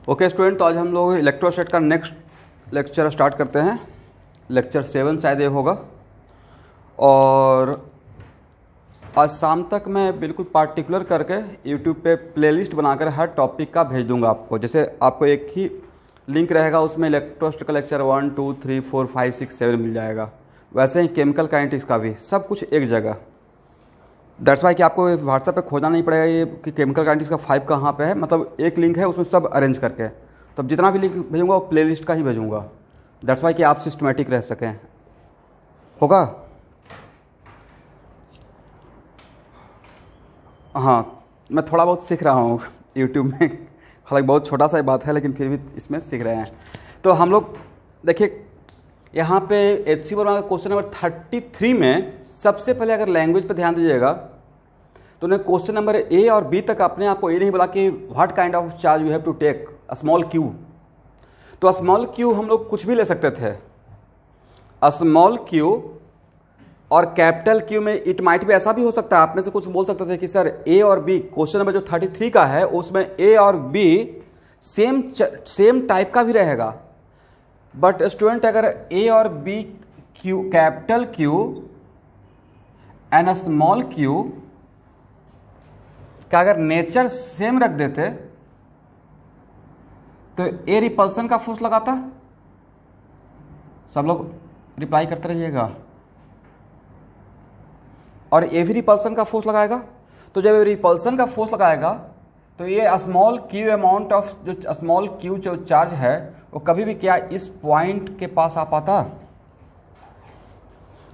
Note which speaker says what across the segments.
Speaker 1: Okay student, तो आज हम लोग इलेक्ट्रोस्टैट का नेक्स्ट लेक्चर स्टार्ट करते हैं। लेक्चर 7 शायद ये होगा। और आज शाम तक मैं बिल्कुल पार्टिकुलर करके यूट्यूब पे प्लेलिस्ट बनाकर हर टॉपिक का भेज दूंगा आपको। जैसे आपको एक ही लिंक रहेगा, उसमें इलेक्ट्रोस्टैट का लेक्चर 1, 2, 3, 4, 5, 6, 7 मिल जाएगा। वैसे ही केमिकल काइनेटिक्स का भी सब कुछ एक जगह। दैट्स वाई कि आपको व्हाट्सएप पे खोजना नहीं पड़ेगा ये कि केमिकल काइनेटिक्स का 5 कहाँ पे है। मतलब एक लिंक है, उसमें सब अरेंज करके। तो अब जितना भी लिंक भेजूंगा वो प्लेलिस्ट का ही भेजूंगा। दैट्स वाई कि आप सिस्टमेटिक रह सकें। होगा? हाँ, मैं थोड़ा बहुत सीख रहा हूँ यूट्यूब में। हालांकि बहुत छोटा सा बात है, लेकिन फिर भी इसमें सीख रहे हैं। तो हम लोग देखिए यहाँ पे HC वर्मा का क्वेश्चन नंबर 33 में सबसे पहले अगर लैंग्वेज पर ध्यान दीजिएगा तो उन्हें क्वेश्चन नंबर A और B तक अपने आप को ये नहीं बोला कि what kind of charge you have to take small q। तो स्मॉल q हम लोग कुछ भी ले सकते थे। स्मॉल q और कैपिटल Q में इट माइट भी ऐसा भी हो सकता है, आप में से कुछ बोल सकते थे कि सर A और B क्वेश्चन नंबर जो 33 का है उसमें A और B सेम टाइप का भी रहेगा। बट स्टूडेंट अगर A और B Q capital Q and small q का अगर नेचर सेम रख देते तो A रिपल्सन का फोर्स लगाता। सब लोग रिप्लाई करते रहिएगा। और A भी रिपल्सन का फोर्स लगाएगा। तो जब रिपल्सन का फोर्स लगाएगा तो ये स्मॉल q अमाउंट ऑफ जो स्मॉल q जो चार्ज है वो कभी भी क्या इस पॉइंट के पास आ पाता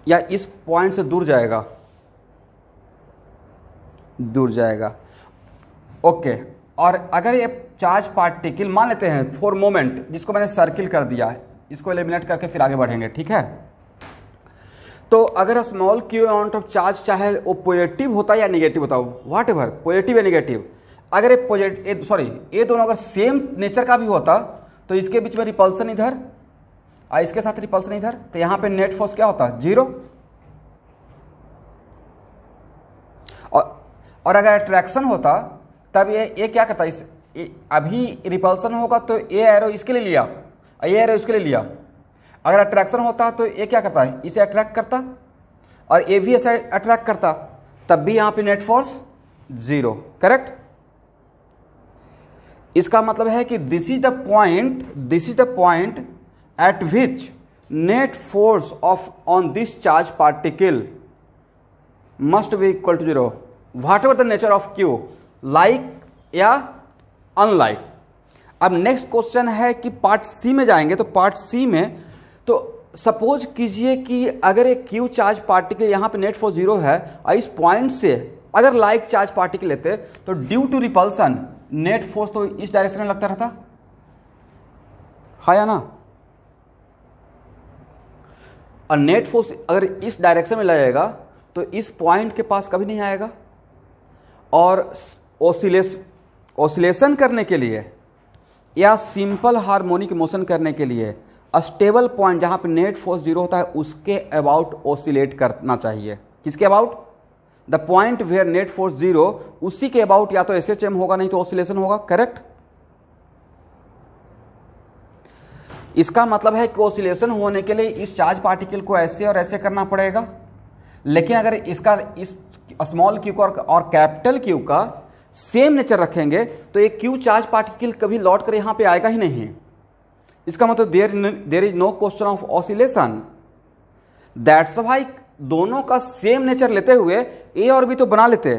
Speaker 1: या इस पॉइंट से दूर जाएगा? दूर जाएगा। ओके। और अगर ये चार्ज पार्टिकल मान लेते हैं फॉर मोमेंट, जिसको मैंने सर्किल कर दिया है, इसको एलिमिनेट करके फिर आगे बढ़ेंगे, ठीक है? तो अगर small q amount of charge चाहे वो पॉजिटिव होता या नेगेटिव होता, व्हाट एवर, पॉजिटिव या नेगेटिव, अगर ये दोनों अगर सेम नेचर का भी होता तो इसके बीच में रिपल्सन इधर और इसके साथ रिपल्सन इधर, तो यहां पे नेट फोर्स क्या होता? 0। और अगर अट्रैक्शन होता तब ये क्या करता? अभी रिपल्सन होगा तो ये एरो इसके लिए लिया और ये एरो इसके लिए लिया। अगर अट्रैक्शन होता तो ये क्या करता है? इसे अट्रैक्ट करता और ये भी ऐसे अट्रैक्ट करता, तब भी यहां पे नेट फोर्स 0। करेक्ट? इसका मतलब है कि this is the point at which net force of on this charge particle must be equal to 0 whatever the nature of q, like या अनलाइक। अब नेक्स्ट क्वेश्चन है कि पार्ट सी में जाएंगे। तो पार्ट सी में तो सपोज कीजिए कि अगर एक q चार्ज पार्टिकल यहां पे नेट फोर्स 0 है और इस पॉइंट से अगर लाइक चार्ज पार्टिकल लेते तो due to repulsion net force तो इस डायरेक्शन में लगता रहता, है या ना? और नेट फोर्स अगर इस डायरेक्शन में लगेगा तो इस पॉइंट के पास कभी नहीं आएगा। और ऑसिलेशन करने के लिए या सिंपल हार्मोनिक मोशन करने के लिए स्टेबल पॉइंट जहां पे नेट फोर्स 0 होता है उसके अबाउट ऑसिलेट करना चाहिए। किसके about? The point where net force 0, उसी के अबाउट या तो SHM होगा नहीं तो ऑसिलेशन होगा। करेक्ट? इसका मतलब है कि ऑसिलेशन होने के लिए इस चार्ज पार्टिकल को ऐसे और ऐसे करना पड़ेगा। लेकिन अगर इसका इस स्मॉल q और कैपिटल Q का सेम नेचर रखेंगे तो एक q चार्ज पार्टिकल कभी लौट कर यहां पे आएगा ही नहीं। इसका मतलब there is no question of oscillation. That's why दोनों का सेम नेचर लेते हुए A और B तो बना लेते,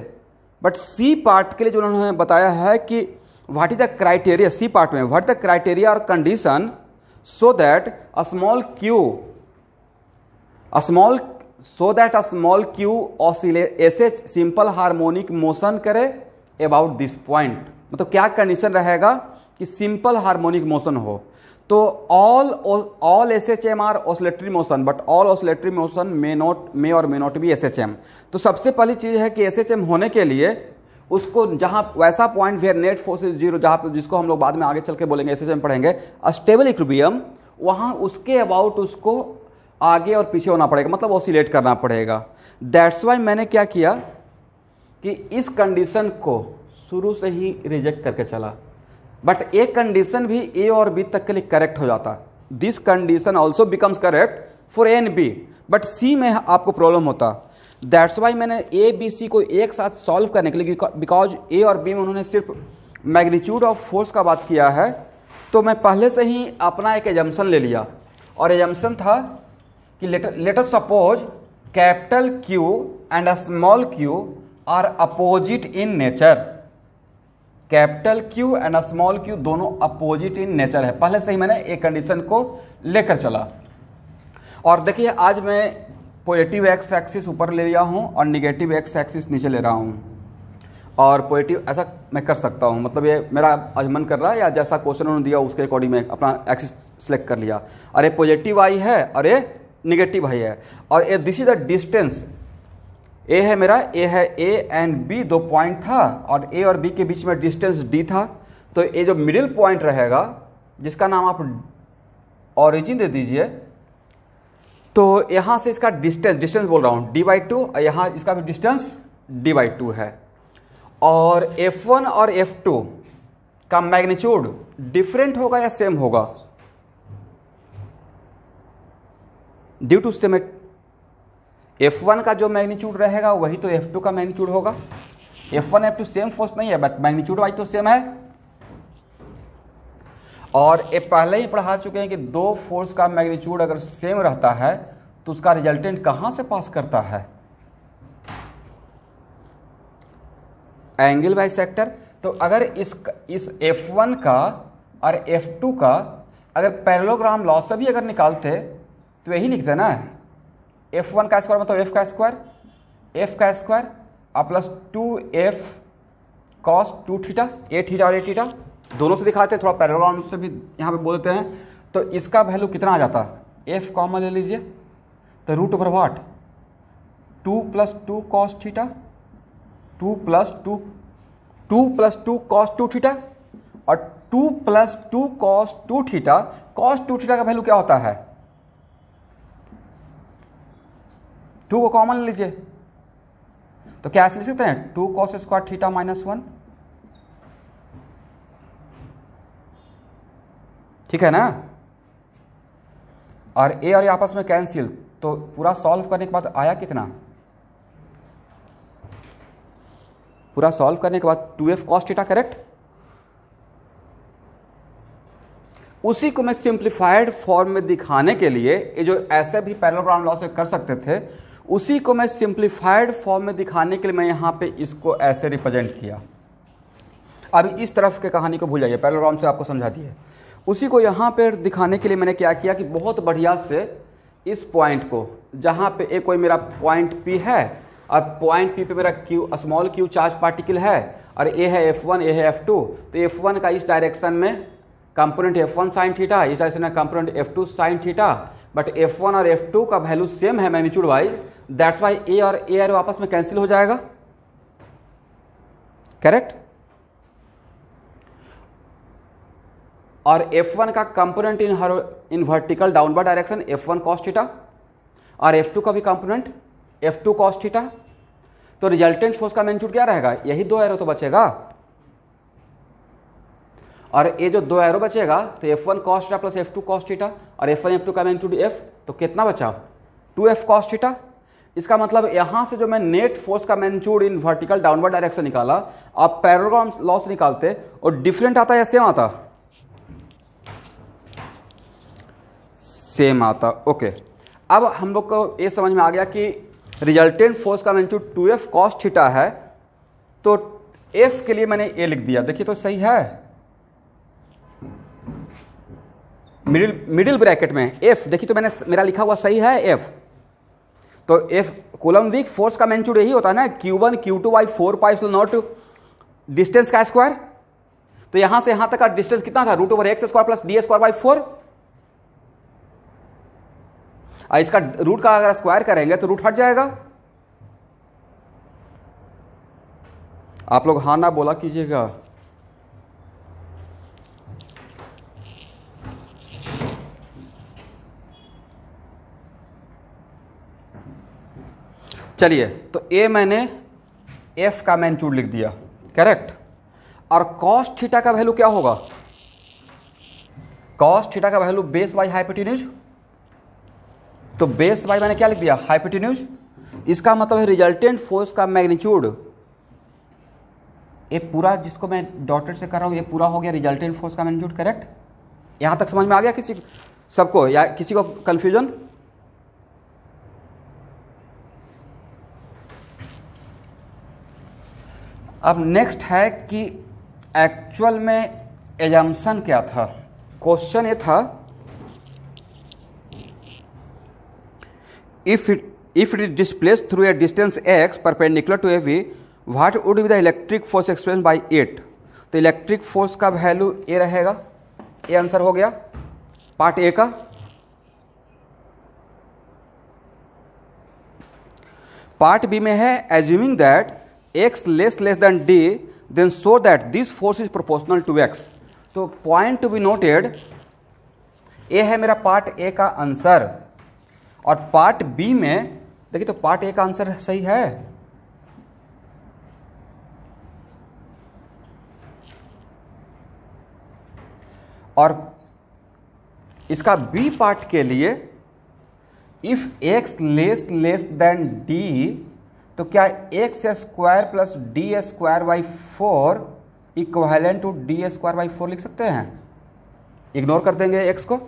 Speaker 1: बट C पार्ट के लिए जो उन्होंने बताया है कि what is the criteria, C part में व्हाट द क्राइटेरिया और condition so that a small q oscillate SH simple harmonic motion करे अबाउट दिस पॉइंट। मतलब क्या कंडीशन रहेगा कि सिंपल हार्मोनिक मोशन हो? तो all SHM are oscillatory motion, but all oscillatory motion may or may not be SHM। तो सबसे पहली चीज है कि SHM होने के लिए उसको जहां वैसा point where net force is 0, जहां पर जिसको हम लोग बाद में आगे चल के बोलेंगे SHM पढ़ेंगे, स्टेबल इक्विलिब्रियम, वहां उसके अबाउट उसको आगे और पीछे होना पड़ेगा, मतलब ऑसिलेट करना पड़ेगा। दैट्स वाई मैंने क्या किया कि इस कंडीशन को शुरू से ही रिजेक्ट करके चला। बट एक कंडीशन भी ए और बी तक के लिए करेक्ट हो जाता। This condition also becomes correct for A and B, but C में आपको प्रॉब्लम होता। दैट्स वाई मैंने ए बी सी को एक साथ सॉल्व करने के लिए, बिकॉज ए और बी में उन्होंने सिर्फ मैग्नीट्यूड ऑफ फोर्स का बात किया है, तो मैं पहले से ही अपना एक एजम्पशन ले लिया, और एजम्पशन था कि let us suppose capital Q and small Q are opposite in nature. Capital Q and small Q दोनों अपोजिट इन नेचर है। पहले से ही मैंने एक कंडीशन को लेकर चला। और देखिए आज मैं पॉजिटिव एक्स एक्सिस ऊपर ले लिया हूँ और निगेटिव एक्स एक्सिस नीचे ले रहा हूँ, और पॉजिटिव ऐसा मैं कर सकता हूँ, मतलब ये मेरा आज मन कर रहा है, या जैसा क्वेश्चन उन्होंने दिया उसके अकॉर्डिंग मैं अपना एक्सिस सेलेक्ट कर लिया। और ये पॉजिटिव आई है और ये निगेटिव आई है, और ये दिस इज द डिस्टेंस। ए है मेरा, ए है ए एंड बी, दो पॉइंट था, और ए और बी के बीच में डिस्टेंस डी था। तो ये जो मिडिल पॉइंट रहेगा, जिसका नाम आप ऑरिजिन दे दीजिए, तो यहाँ से इसका डिस्टेंस बोल रहा हूँ d/2, और यहाँ इसका भी डिस्टेंस d/2 है। और F1 और F2 का मैग्नीट्यूड डिफरेंट होगा या सेम होगा? ड्यू टू सेम, F1 का जो मैग्नीट्यूड रहेगा वही तो F2 का मैग्नीट्यूड होगा। F1 F2 सेम फोर्स नहीं है, बट मैग्नीट्यूड वाइज तो सेम है। और ये पहले ही पढ़ा चुके हैं कि दो फोर्स का मैग्नीट्यूड अगर सेम रहता है तो उसका रिजल्टेंट कहां से पास करता है? Angle bisector. तो अगर इस F1 का और F2 का अगर पैरेललोग्राम लॉ से भी अगर निकालते तो यही लिखते ना, F1 का स्क्वायर मतलब F का स्क्वायर और प्लस 2F cos 2 थीटा, ए थीटा और ए थीटा दोनों से दिखाते हैं, थोड़ा पैरेललोग्राम से भी यहाँ पे बोलते हैं। तो इसका वैल्यू कितना आ जाता? F कॉमन ले लीजिए, तो रूट ओवर वाट 2 + 2 cos थीटा, 2 + 2 cos 2 थीटा, और 2 + 2 cos 2 थीटा। cos 2 थीटा का वैल्यू क्या होता है? 2 को कॉमन ले लीजिए, तो क्या ऐसे लिख सकते हैं 2 cos स्क्वायर थीटा -1, ठीक है ना। और ए और ए आपस में कैंसिल, तो पूरा सॉल्व करने के बाद आया कितना? पूरा सॉल्व करने के बाद 2F cos थीटा, करेक्ट। उसी को मैं सिंप्लीफाइड फॉर्म में दिखाने के लिए, ये जो ऐसे भी पैरेललोग्राम लॉ से कर सकते थे, उसी को मैं सिंप्लीफाइड फॉर्म में दिखाने के लिए मैं यहां पे इसको ऐसे रिप्रेजेंट किया। अभी इस तरफ के कहानी को भूल जाइए, पैरेललोग्राम से आपको समझा दिए। उसी को यहाँ पे दिखाने के लिए मैंने क्या किया कि बहुत बढ़िया से इस पॉइंट को, जहाँ पे एक कोई मेरा पॉइंट P है और पॉइंट P पे मेरा स्मॉल q चार्ज पार्टिकल है, और ए है F1, ए है F2, तो F1 का इस डायरेक्शन में कंपोनेंट F1 साइन थीटा, इस डायरेक्शन में component F2 sine theta, but F1 और F2 का वैल्यू सेम है मैग्नीट्यूड वाइज, दैट्स वाई ए और ए आर आपस में कैंसिल हो जाएगा, करेक्ट। और F1 का component in vertical downward direction F1 cos theta, और F2 का भी कंपोनेंट F2 cos थीटा। तो रिजल्टेंट फोर्स का मैग्नीट्यूड क्या रहेगा? यही दो एरो तो बचेगा, और ये जो दो एरो बचेगा तो F1 cos theta plus F2 cos theta, और F1 F2 का मैग्नीट्यूड F, तो कितना बचा? 2F cos theta. इसका मतलब यहां से जो मैं नेट फोर्स का magnitude in vertical downward direction निकाला, आप पैरेललोग्राम लॉ से निकालते और डिफरेंट आता या सेम आता? सेम आता, ओके। अब हम लोग को ये समझ में आ गया कि रिजल्टेंट फोर्स का मैग्नीट्यूड 2F cos थीटा है, तो F के लिए मैंने ए लिख दिया। देखिए तो सही है, मिडिल ब्रैकेट में F, देखिए तो मैंने मेरा लिखा हुआ सही है F। तो F कूलम वीक फोर्स का मैग्नीट्यूड यही होता है ना, Q1 Q2/4 π0 डिस्टेंस का स्क्वायर। तो यहां से यहां तक का डिस्टेंस कितना था? √x² plus d²/4। इसका रूट का अगर स्क्वायर करेंगे तो रूट हट जाएगा। आप लोग हाँ ना बोला कीजिएगा। चलिए, तो ए मैंने F का मैग्नीट्यूड लिख दिया, करेक्ट। और कॉस थीटा का वैल्यू क्या होगा? कॉस थीटा का वैल्यू बेस बाई हाइपोटेन्यूज। तो बेस बाई मैंने क्या लिख दिया? हाइपोटेन्यूज। इसका मतलब है रिजल्टेंट फोर्स का मैग्नीट्यूड, ये पूरा जिसको मैं डॉटेड से कर रहा हूं, ये पूरा हो गया रिजल्टेंट फोर्स का मैग्नीट्यूड। करेक्ट? यहां तक समझ में आ गया किसी सबको, या किसी को कंफ्यूजन? अब नेक्स्ट है कि एक्चुअल में एजम्पशन क्या था। क्वेश्चन ये था, if it is displaced through a distance x perpendicular to a v, what would be the electric force express by it. तो इलेक्ट्रिक फोर्स का वैल्यू ए रहेगा। ये आंसर हो गया पार्ट ए का। पार्ट बी में है, assuming that x less than d, then show that this force is proportional to x। तो पॉइंट टू बी नोटेड, ये है मेरा पार्ट ए का आंसर। और पार्ट बी में देखिए, तो पार्ट ए का आंसर सही है। और इसका बी पार्ट के लिए, if x less than d, तो क्या X square plus D square by 4 equivalent to D square by 4 लिख सकते हैं? इग्नोर कर देंगे x को।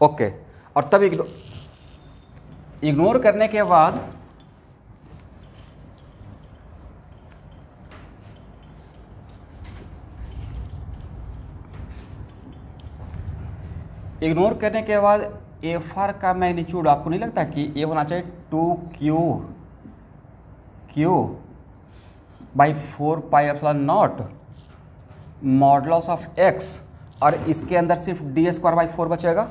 Speaker 1: ओके, और तब इग्नोर करने के बाद एफ आर का मैग्नीट्यूड आपको नहीं लगता कि ये होना चाहिए 2q by 4 pi epsilon not modulus of x, और इसके अंदर सिर्फ डी स्क्वायर बाई 4 बचेगा,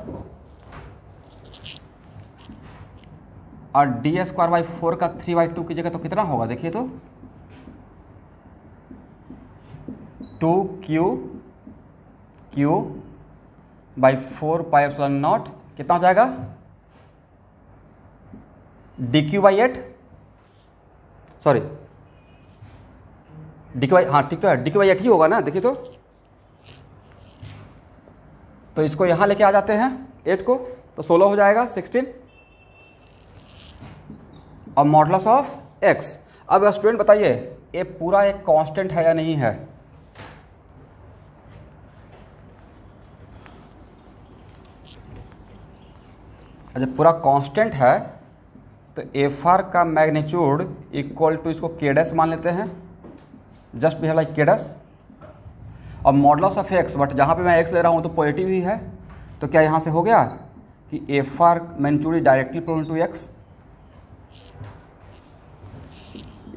Speaker 1: और डी स्क्वायर बाई 4 का 3/2 की जगह तो कितना होगा? देखिए तो 2q by 4 pi epsilon not कितना हो जाएगा? dq by 8, sorry dq by, हाँ ठीक तो है, dq बाई 8 ही होगा ना। देखिए तो इसको यहां लेके आ जाते हैं 8 को, तो 16 हो जाएगा 16, और मॉडुलस ऑफ x। अब स्टूडेंट बताइए, ये पूरा एक कांस्टेंट है या नहीं है? जब पूरा कांस्टेंट है तो एफ आर का मैग्नीट्यूड इक्वल टू, इसको के डैश मान लेते हैं, जस्ट बिहेव लाइक के डैश, और मॉडुलस ऑफ एक्स, बट जहाँ पे मैं एक्स ले रहा हूँ तो पॉजिटिव ही है, तो क्या यहाँ से हो गया कि F R magnitude is directly proportional to X.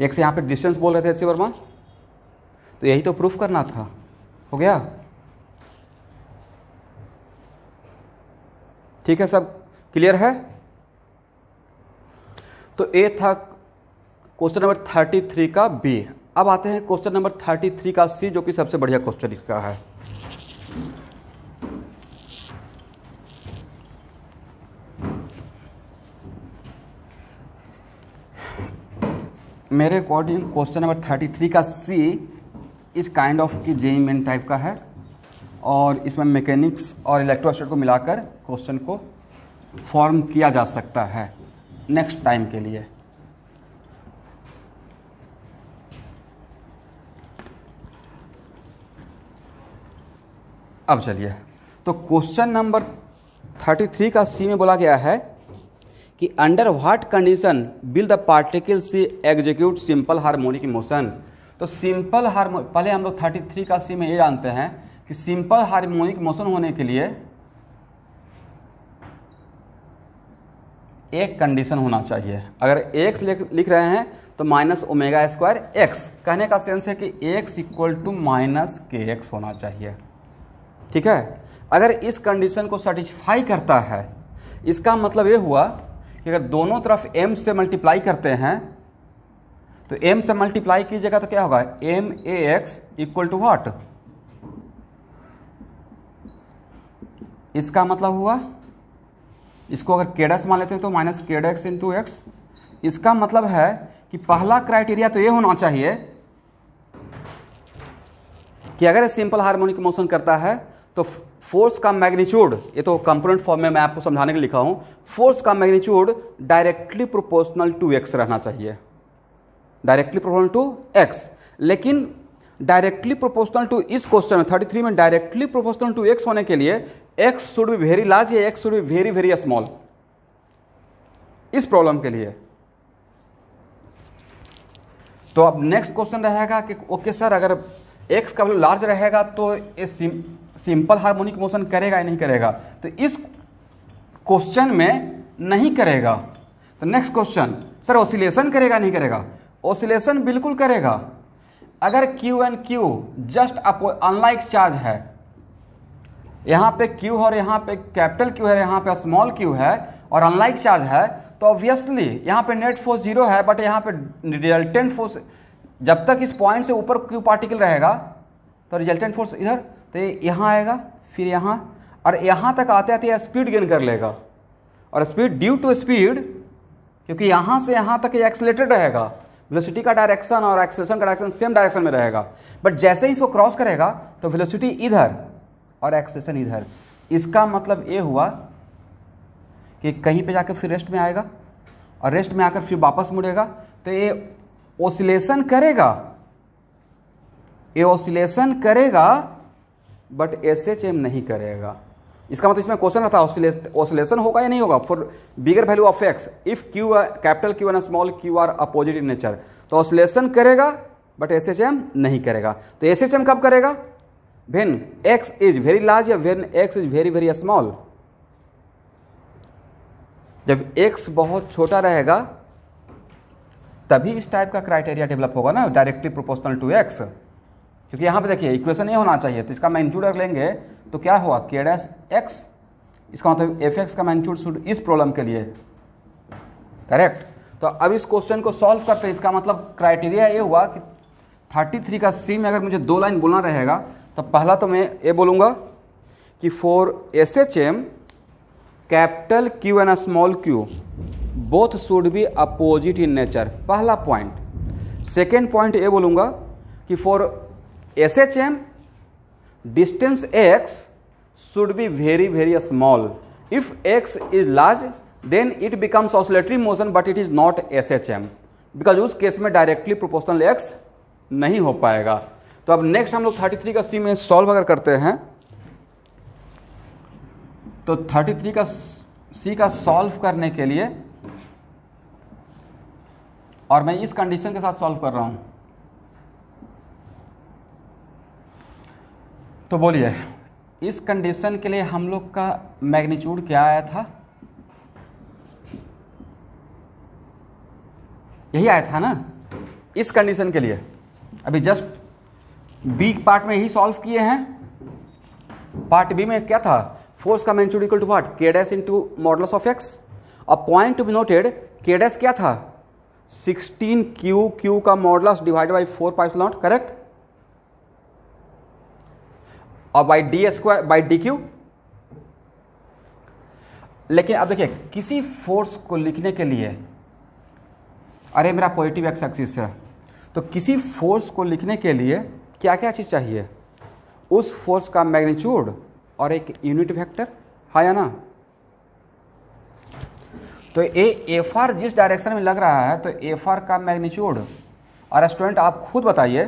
Speaker 1: X यहाँ पे डिस्टेंस बोल रहे थे एच.सी. वर्मा, तो यही तो प्रूफ करना था। हो गया? ठीक है, सब क्लियर है? तो ए था क्वेश्चन नंबर 33 का बी। अब आते हैं क्वेश्चन नंबर 33 का सी, जो कि सबसे बढ़िया क्वेश्चन इसका है। मेरे अकॉर्डिंग क्वेश्चन नंबर 33 का सी इस काइंड ऑफ की जेईई मेन टाइप का है, और इसमें मैकेनिक्स और इलेक्ट्रोस्टैटिक को मिलाकर क्वेश्चन को फॉर्म किया जा सकता है नेक्स्ट टाइम के लिए। अब चलिए, तो क्वेश्चन नंबर 33 का सी में बोला गया है कि under what condition will the particle see execute simple harmonic motion. तो सिंपल हार्मोनिक, पहले हम लोग 33 का सी में ये जानते हैं कि सिंपल हार्मोनिक मोशन होने के लिए एक कंडीशन होना चाहिए। अगर x लिख रहे हैं तो माइनस ओमेगा स्क्वायर एक्स, कहने का सेंस है कि x इक्वल टू माइनस के एक्स होना चाहिए। ठीक है, अगर इस कंडीशन को सेटिस्फाई करता है, इसका मतलब ये हुआ कि अगर दोनों तरफ m से मल्टीप्लाई करते हैं, तो m से मल्टीप्लाई कीजिएगा तो क्या होगा? M A X equal to what? इसका मतलब हुआ, इसको अगर के डैश मान लेते हैं तो माइनस के डैश इंटू एक्स। इसका मतलब है कि पहला क्राइटेरिया तो ये होना चाहिए कि अगर सिंपल हार्मोनिक मोशन करता है तो फोर्स का मैग्नीट्यूड, ये तो कंपोनेंट फॉर्म में मैं आपको समझाने के लिए लिखा हूं, फोर्स का magnitude directly proportional to X रहना चाहिए, डायरेक्टली प्रोपोर्शनल टू एक्स। लेकिन डायरेक्टली प्रोपोर्शनल टू इस क्वेश्चन में 33 में डायरेक्टली प्रोपोर्शनल टू एक्स होने के लिए X should be very large या X should be very very small, इस प्रॉब्लम के लिए। तो अब नेक्स्ट क्वेश्चन रहेगा कि ओके सर, अगर एक्स का वैल्यू लार्ज रहेगा तो ये सिंपल हार्मोनिक मोशन करेगा या नहीं करेगा? तो इस क्वेश्चन में नहीं करेगा। तो नेक्स्ट क्वेश्चन, सर ऑसिलेशन करेगा नहीं करेगा? ऑसिलेशन बिल्कुल करेगा। अगर Q and Q just unlike charge है, यहां पे Q और यहां पे कैपिटल Q है, यहां पे स्मॉल q है और अनलाइक चार्ज है, तो ऑब्वियसली यहां पे नेट फोर्स 0 है, बट यहां पे रिजल्टेंट फोर्स, जब तक इस पॉइंट से ऊपर Q पार्टिकल रहेगा तो रिजल्टेंट फोर्स इधर, तो यहां आएगा, फिर यहां, और यहां तक आते आते स्पीड गेन कर लेगा। और स्पीड ड्यू टू स्पीड, क्योंकि यहां से यहां तक ये एक्सेलरेटेड रहेगा, वेलोसिटी का डायरेक्शन और एक्सेलरेशन का डायरेक्शन सेम डायरेक्शन में रहेगा, बट जैसे ही इसको क्रॉस करेगा तो वेलोसिटी इधर और एक्सेलरेशन इधर। इसका मतलब ये हुआ कि कहीं पे जाकर फिर रेस्ट में आएगा और रेस्ट में आकर फिर वापस मुड़ेगा, तो ये ऑसिलेशन करेगा, ये ऑसिलेशन करेगा बट एसएचएम नहीं करेगा। इसका मतलब इसमें क्वेश्चन आता है ऑसिलेशन होगा या नहीं होगा for bigger value of X if Q capital Q and small Q are opposite in nature. तो ऑसिलेशन करेगा बट एसएचएम नहीं करेगा। तो एसएचएम कब करेगा? When X is very large या when X is very very small. जब X बहुत छोटा रहेगा तभी इस टाइप का क्राइटेरिया डेवलप होगा ना, डायरेक्टली प्रोपोर्शनल टू एक्स। क्योंकि यहां पे देखिए इक्वेशन ये होना चाहिए, तो इसका मैग्नीट्यूड अगर लेंगे तो क्या होगा k डैश x, इसका मतलब एफ एक्स का मैग्नीट्यूड शुड इस प्रॉब्लम के लिए, करेक्ट। तो अब इस क्वेश्चन को सॉल्व करते हैं। इसका मतलब क्राइटेरिया ये हुआ कि 33 का सी में अगर मुझे 2 लाइन बोलना रहेगा तो पहला तो मैं ये बोलूँगा कि for S H M capital Q and small Q both should be opposite in nature, पहला पॉइंट। सेकेंड पॉइंट ये बोलूँगा कि for S H M distance x should be very very small. If x is large then it becomes oscillatory motion but it is not SHM, because उस case में directly proportional x नहीं हो पाएगा। तो अब नेक्स्ट हम लोग 33 का सी में सॉल्व अगर करते हैं तो 33 का सी का सॉल्व करने के लिए, और मैं इस कंडीशन के साथ सॉल्व कर रहा हूं, तो बोलिए इस कंडीशन के लिए हम लोग का मैग्नीट्यूड क्या आया था? यही आया था ना इस कंडीशन के लिए। अभी जस्ट बी पार्ट में यही सॉल्व किए हैं। पार्ट बी में क्या था? फोर्स का magnitude equal to what? K dash into modulus of X. अब point to be noted, K dash क्या था? 16 क्यू का modulus divided by 4 pi epsilon nought, correct. और by D square by D Q. लेकिन अब देखिए किसी फोर्स को लिखने के लिए, अरे मेरा पॉजिटिव एक्स एक्सिस है, तो किसी फोर्स को लिखने के लिए क्या क्या चीज चाहिए? उस फोर्स का मैग्नीट्यूड और एक यूनिट वेक्टर, है या ना। तो एफ आर जिस डायरेक्शन में लग रहा है तो एफ आर का मैग्नीट्यूड, और स्टूडेंट आप खुद बताइए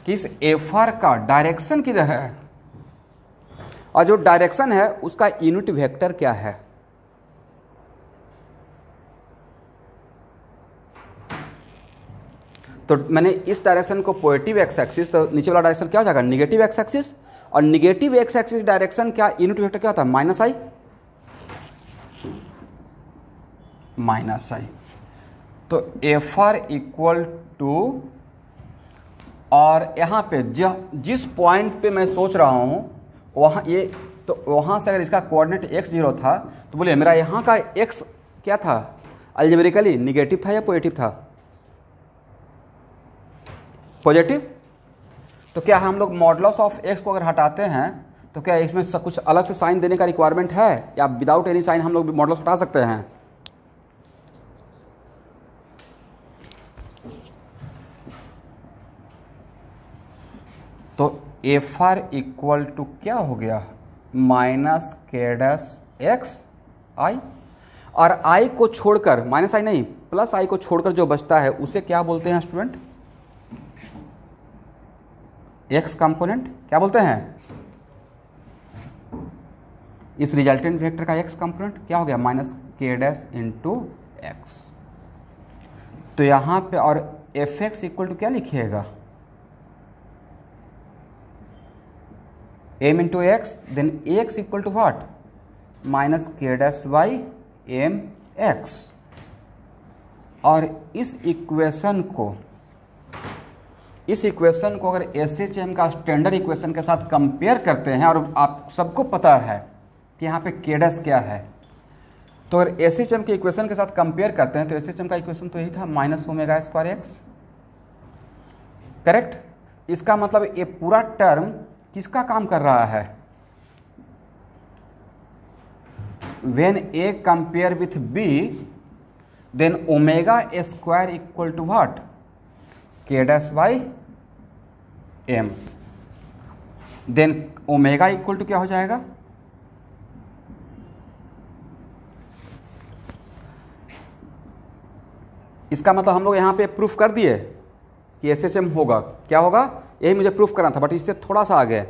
Speaker 1: कि इस एफ आर का डायरेक्शन किधर है, और जो डायरेक्शन है उसका यूनिट वेक्टर क्या है? तो मैंने इस डायरेक्शन को पॉजिटिव एक्स एक्सिस, तो नीचे वाला डायरेक्शन क्या हो जाएगा? Negative x axis. और निगेटिव एक्स एक्सिस डायरेक्शन का यूनिट वेक्टर क्या होता है? माइनस आई, माइनस आई। तो एफ आर इक्वल टू, और यहाँ पे जिस पॉइंट पे मैं सोच रहा हूँ वहाँ ये, तो वहाँ से अगर इसका कोऑर्डिनेट x0 था तो बोलिए मेरा यहाँ का x क्या था? अलजेब्रिकली निगेटिव था या पॉजिटिव था? पॉजिटिव। तो क्या हम लोग मॉडुलस ऑफ x को अगर हटाते हैं तो क्या इसमें कुछ अलग से साइन देने का रिक्वायरमेंट है, या विदाउट एनी साइन हम लोग मॉडुलस हटा सकते हैं? तो एफ आर इक्वल टू क्या हो गया, माइनस के डैश एक्स आई, और आई को छोड़कर, माइनस आई नहीं प्लस आई को छोड़कर जो बचता है उसे क्या बोलते हैं स्टूडेंट, एक्स कंपोनेंट क्या बोलते हैं, इस रिजल्टेंट वेक्टर का एक्स कंपोनेंट क्या हो गया, माइनस के डैश इंटू एक्स। तो यहां पे और एफ एक्स इक्वल टू क्या लिखिएगा, M into X, then X equal to what, minus के डैश बाई एम एक्स। और इस इक्वेशन को अगर एस एच एम का स्टैंडर्ड इक्वेशन के साथ कंपेयर करते हैं, और आप सबको पता है कि यहाँ पे के डैश क्या है, तो अगर एस एच एम के इक्वेशन के साथ कंपेयर करते हैं तो एस एच एम का इक्वेशन तो यही था, minus omega square x, correct. इसका मतलब ये पूरा टर्म किसका काम कर रहा है, when A compare with B then omega square equal to what, K dash by M, then omega equal to क्या हो जाएगा, इसका मतलब हम लोग यहाँ पे प्रूफ कर दिए कि एस एच एम होगा, क्या होगा, यही मुझे प्रूफ करना था, बट इससे थोड़ा सा आगे।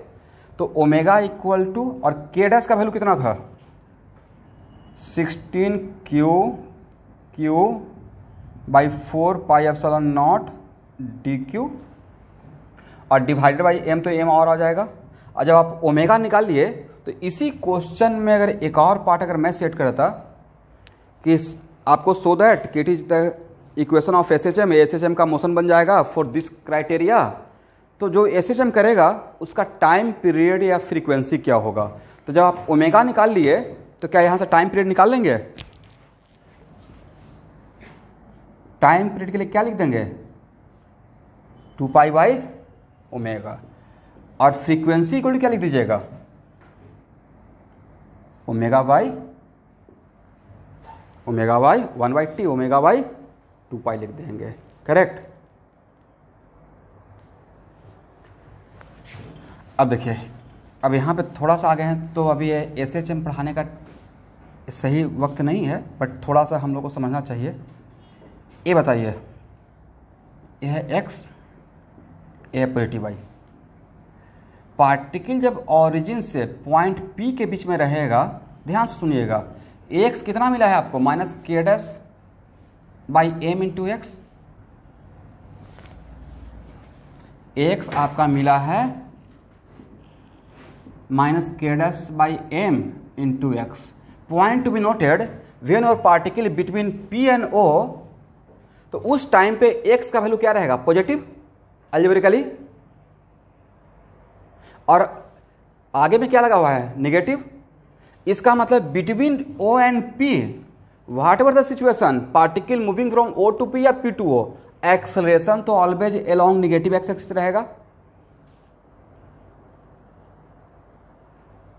Speaker 1: तो ओमेगा इक्वल टू, और के डैश का वैल्यू कितना था, 16 Q by 4 pi epsilon not D Q, और डिवाइडेड बाई एम, तो एम और आ जाएगा। और जब आप ओमेगा निकाल लिए तो इसी क्वेश्चन में अगर एक और पार्ट अगर मैं सेट करता कि आपको सो दैट कि it is the equation of S H M का मोशन बन जाएगा फॉर दिस क्राइटेरिया, तो जो एस एच एम करेगा उसका टाइम पीरियड या फ्रीक्वेंसी क्या होगा। तो जब आप ओमेगा निकाल लिए तो क्या यहाँ से टाइम पीरियड निकाल लेंगे, टाइम पीरियड के लिए क्या लिख देंगे, 2 पाई बाई ओमेगा, और फ्रीक्वेंसी को क्या लिख दीजिएगा, omega by 1/t, omega by 2 पाई लिख देंगे, करेक्ट। अब देखिए, अब यहाँ पे थोड़ा सा आगे हैं, तो अभी ये एस एच एम पढ़ाने का सही वक्त नहीं है, बट थोड़ा सा हम लोग को समझना चाहिए। ये बताइए, यह है एक्स, ए पॉजिटिव वाई, पार्टिकल जब ऑरिजिन से पॉइंट पी के बीच में रहेगा, ध्यान से सुनिएगा, एक्स कितना मिला है आपको, माइनस के dash by m into x, x आपका मिला है माइनस के dash by m into x. Point to be noted, when और particle between P and O, तो उस टाइम पे एक्स का वैल्यू क्या रहेगा, पॉजिटिव अलजेब्रिकली, और आगे में क्या लगा हुआ है, नेगेटिव। इसका मतलब between O and P, whatever the situation, particle moving from O to P या पी टू ओ, एक्सेलरेशन तो always along negative x axis रहेगा,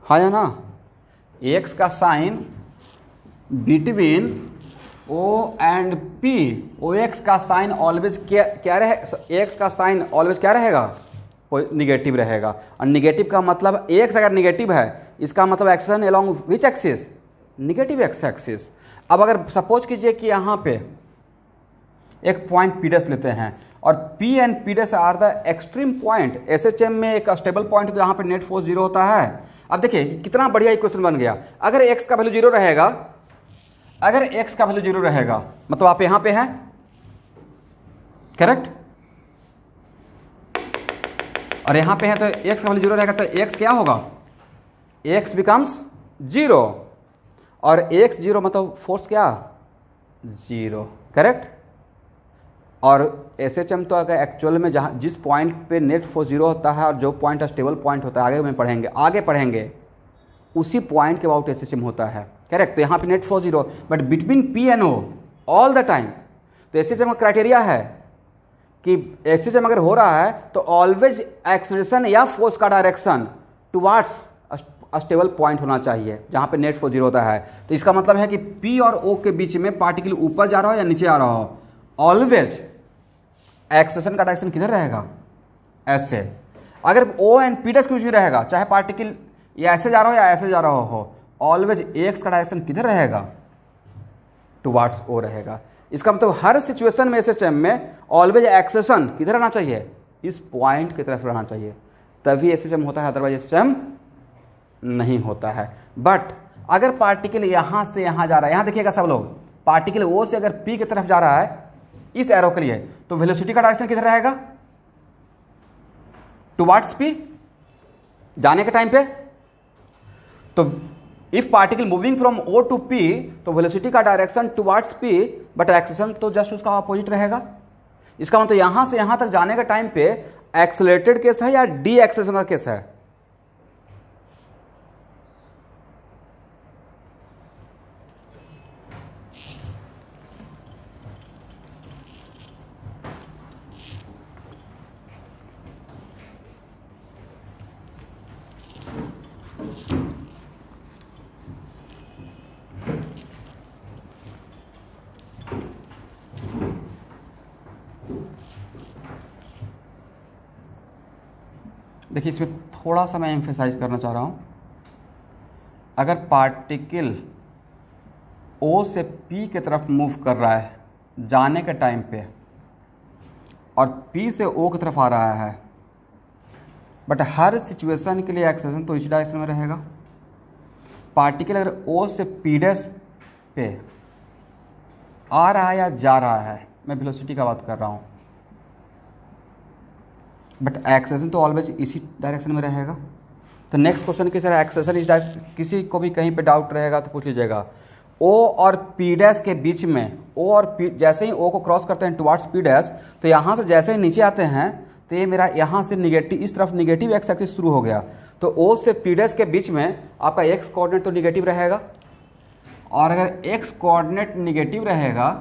Speaker 1: हाँ या ना। एक्स का sign between O and P, O x का sign always क्या रहेगा, एक्स का साइन ऑलवेज क्या रहेगा, निगेटिव रहेगा। और निगेटिव का मतलब एक्स अगर निगेटिव है, इसका मतलब acceleration along which axis, negative x axis. अब अगर सपोज कीजिए कि यहाँ पे एक पॉइंट पी डैश लेते हैं, और P and P dash are the extreme point, S H M में एक स्टेबल पॉइंट जहाँ पे नेट फोर्स 0 होता है। अब देखिए कितना बढ़िया इक्वेशन बन गया, अगर एक्स का वैल्यू 0 रहेगा, अगर एक्स का वैल्यू 0 रहेगा मतलब आप यहां पे हैं, करेक्ट, और यहां पे है तो एक्स का वैल्यू 0 रहेगा, तो एक्स क्या होगा, एक्स बिकम्स 0, और एक्स 0 मतलब फोर्स क्या 0, करेक्ट। और एस एच एम तो अगर एक्चुअल में जहाँ जिस पॉइंट पे नेट फोर्स 0 होता है और जो पॉइंट स्टेबल पॉइंट होता है, आगे पढ़ेंगे उसी पॉइंट के अबाउट एस एच एम होता है, करेक्ट। तो यहाँ पे net force 0, but between P and O all the time, तो एस एच एम का क्राइटेरिया है कि एस एच एम अगर हो रहा है तो ऑलवेज एक्सेलरेशन या फोर्स का डायरेक्शन टुवार्ड्स स्टेबल पॉइंट होना चाहिए जहाँ पे नेट फोर्स 0 होता है। तो इसका मतलब है कि पी और ओ के बीच में पार्टिकल ऊपर जा रहा हो या नीचे आ रहा हो, ऑलवेज एक्सेलरेशन का डायरेक्शन किधर रहेगा, ऐसे। अगर ओ एंड पी डैश के बीच में रहेगा, चाहे पार्टिकल या ऐसे जा रहा हो या ऐसे जा रहा हो, ऑलवेज एक्स का डायरेक्शन किधर रहेगा, टुवार्ड्स ओ रहेगा। इसका मतलब हर सिचुएशन में एसएचएम में ऑलवेज एक्सेशन किधर रहना चाहिए, इस पॉइंट की तरफ रहना चाहिए, तभी एसएचएम होता है, अदरवाइज एसएचएम नहीं होता है। बट अगर पार्टिकल यहां से यहां जा रहा है, यहां देखिएगा सब लोग, पार्टिकल ओ से अगर पी की तरफ जा रहा है इस एरो के लिए, तो वेलोसिटी का डायरेक्शन किधर रहेगा, टुवार्ड्स पी जाने के टाइम पे। तो if particle moving from O to P, तो वेलोसिटी का direction towards P, but acceleration तो जस्ट उसका अपोजिट रहेगा। इसका मतलब यहां से यहां तक जाने के टाइम पे एक्सेलरेटेड केस है या डी एक्सेलेरेशन का केस है, देखिए इसमें थोड़ा सा मैं एम्फेसाइज करना चाह रहा हूं। अगर पार्टिकल ओ से पी की तरफ मूव कर रहा है जाने के टाइम पे, और पी से ओ की तरफ आ रहा है, बट हर सिचुएशन के लिए एक्सेलेरेशन तो इसी डायरेक्शन में रहेगा। पार्टिकल अगर ओ से पी डैश पे आ रहा है या जा रहा है, मैं वेलोसिटी का बात कर रहा हूं, बट एक्सेलेरेशन तो ऑलवेज इसी डायरेक्शन में रहेगा। तो नेक्स्ट क्वेश्चन की सर एक्सेलेरेशन इस डायरेक्शन, किसी को भी कहीं पे डाउट रहेगा तो पूछ लीजिएगा। ओ और पी डैश के बीच में, ओ और पी जैसे ही ओ को क्रॉस करते हैं टुवार्ड्स पी डैश, तो यहाँ से जैसे ही नीचे आते हैं तो ये मेरा यहाँ से निगेटिव, इस तरफ निगेटिव एक्स एक्सिस शुरू हो गया। तो ओ से पी डैश के बीच में आपका एक्स कोऑर्डिनेट तो निगेटिव रहेगा, और अगर एक्स कोऑर्डिनेट निगेटिव रहेगा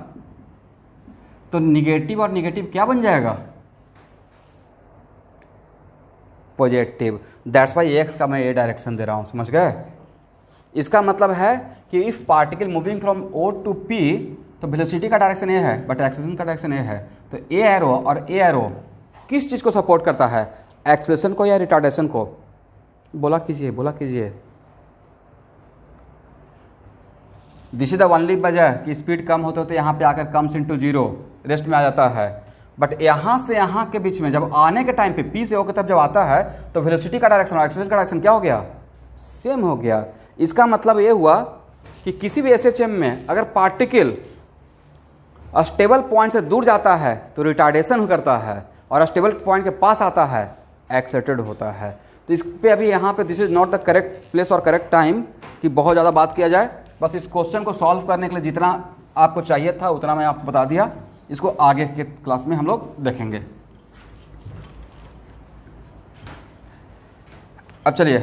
Speaker 1: तो निगेटिव और निगेटिव क्या बन जाएगा, पॉजिटिव। दैट्स वाई एक्स का मैं ये डायरेक्शन दे रहा हूं, समझ गए। इसका मतलब है कि if particle moving from O to P, तो वेलोसिटी का डायरेक्शन ये है, बट एक्सेलेरेशन का डायरेक्शन ये है। तो ए एरो और ए एरो किस चीज को सपोर्ट करता है, एक्सेलेरेशन को या रिटार्डेशन को, बोला कीजिए, बोला कीजिए। दिस इज द ओनली वजह कि स्पीड कम होते होते यहाँ पे आकर कम्स इनटू जीरो, रेस्ट में आ जाता है। बट यहाँ से यहाँ के बीच में जब आने के टाइम पे पी से ओ की तरफ जब आता है, तो वेलोसिटी का डायरेक्शन और एक्सेलेरेशन का डायरेक्शन क्या हो गया, सेम हो गया। इसका मतलब ये हुआ कि किसी भी एसएचएम में अगर पार्टिकल स्टेबल पॉइंट से दूर जाता है तो रिटार्डेशन करता है, और स्टेबल पॉइंट के पास आता है एक्सेलरेटेड होता है। तो इस पे अभी यहाँ पे this is not the correct place और करेक्ट टाइम कि बहुत ज़्यादा बात किया जाए। बस इस क्वेश्चन को सॉल्व करने के लिए जितना आपको चाहिए था उतना मैं आपको बता दिया। इसको आगे के क्लास में हम लोग देखेंगे। अब चलिए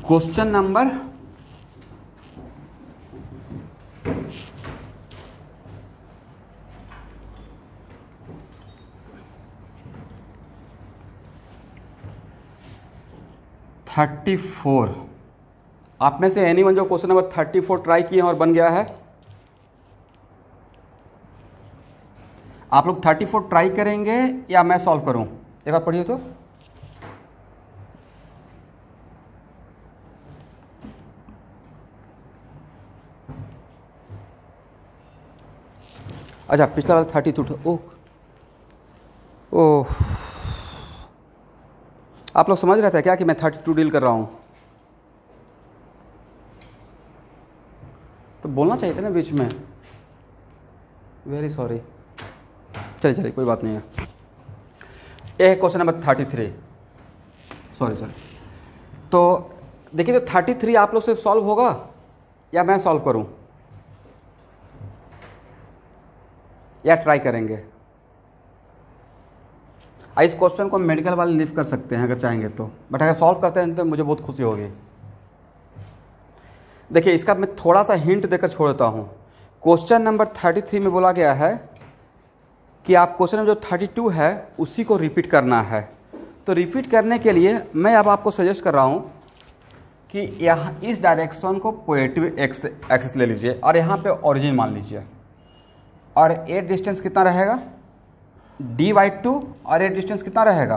Speaker 1: क्वेश्चन नंबर 34। आप में से एनीवन जो क्वेश्चन नंबर 34 ट्राई किए हैं और बन गया है, आप लोग 34 ट्राई करेंगे या मैं सॉल्व करूं, एक बार पढ़िए तो। अच्छा पिछला वाला 32। ओह ओह, आप लोग समझ रहे थे क्या कि मैं 32 डील कर रहा हूं, तो बोलना चाहिए था ना बीच में। वेरी सॉरी, चलिए चलिए कोई बात नहीं है। ये है क्वेश्चन नंबर 33। सॉरी। तो देखिए तो 33 आप लोग से सॉल्व होगा या मैं सॉल्व करूं या ट्राई करेंगे। इस क्वेश्चन को मेडिकल वाले लीव कर सकते हैं अगर चाहेंगे तो, बट अगर सॉल्व करते हैं तो मुझे बहुत खुशी होगी। देखिए इसका मैं थोड़ा सा हिंट देकर छोड़ देता हूं। क्वेश्चन नंबर 33 में बोला गया है कि आप क्वेश्चन नंबर जो 32 है उसी को रिपीट करना है। तो रिपीट करने के लिए मैं अब आपको सजेस्ट कर रहा हूं कि यहाँ इस डायरेक्शन को पॉजिटिव एक्सिस ले लीजिए और यहाँ पे ओरिजिन मान लीजिए, और ये डिस्टेंस कितना रहेगा d/2, और ये डिस्टेंस कितना रहेगा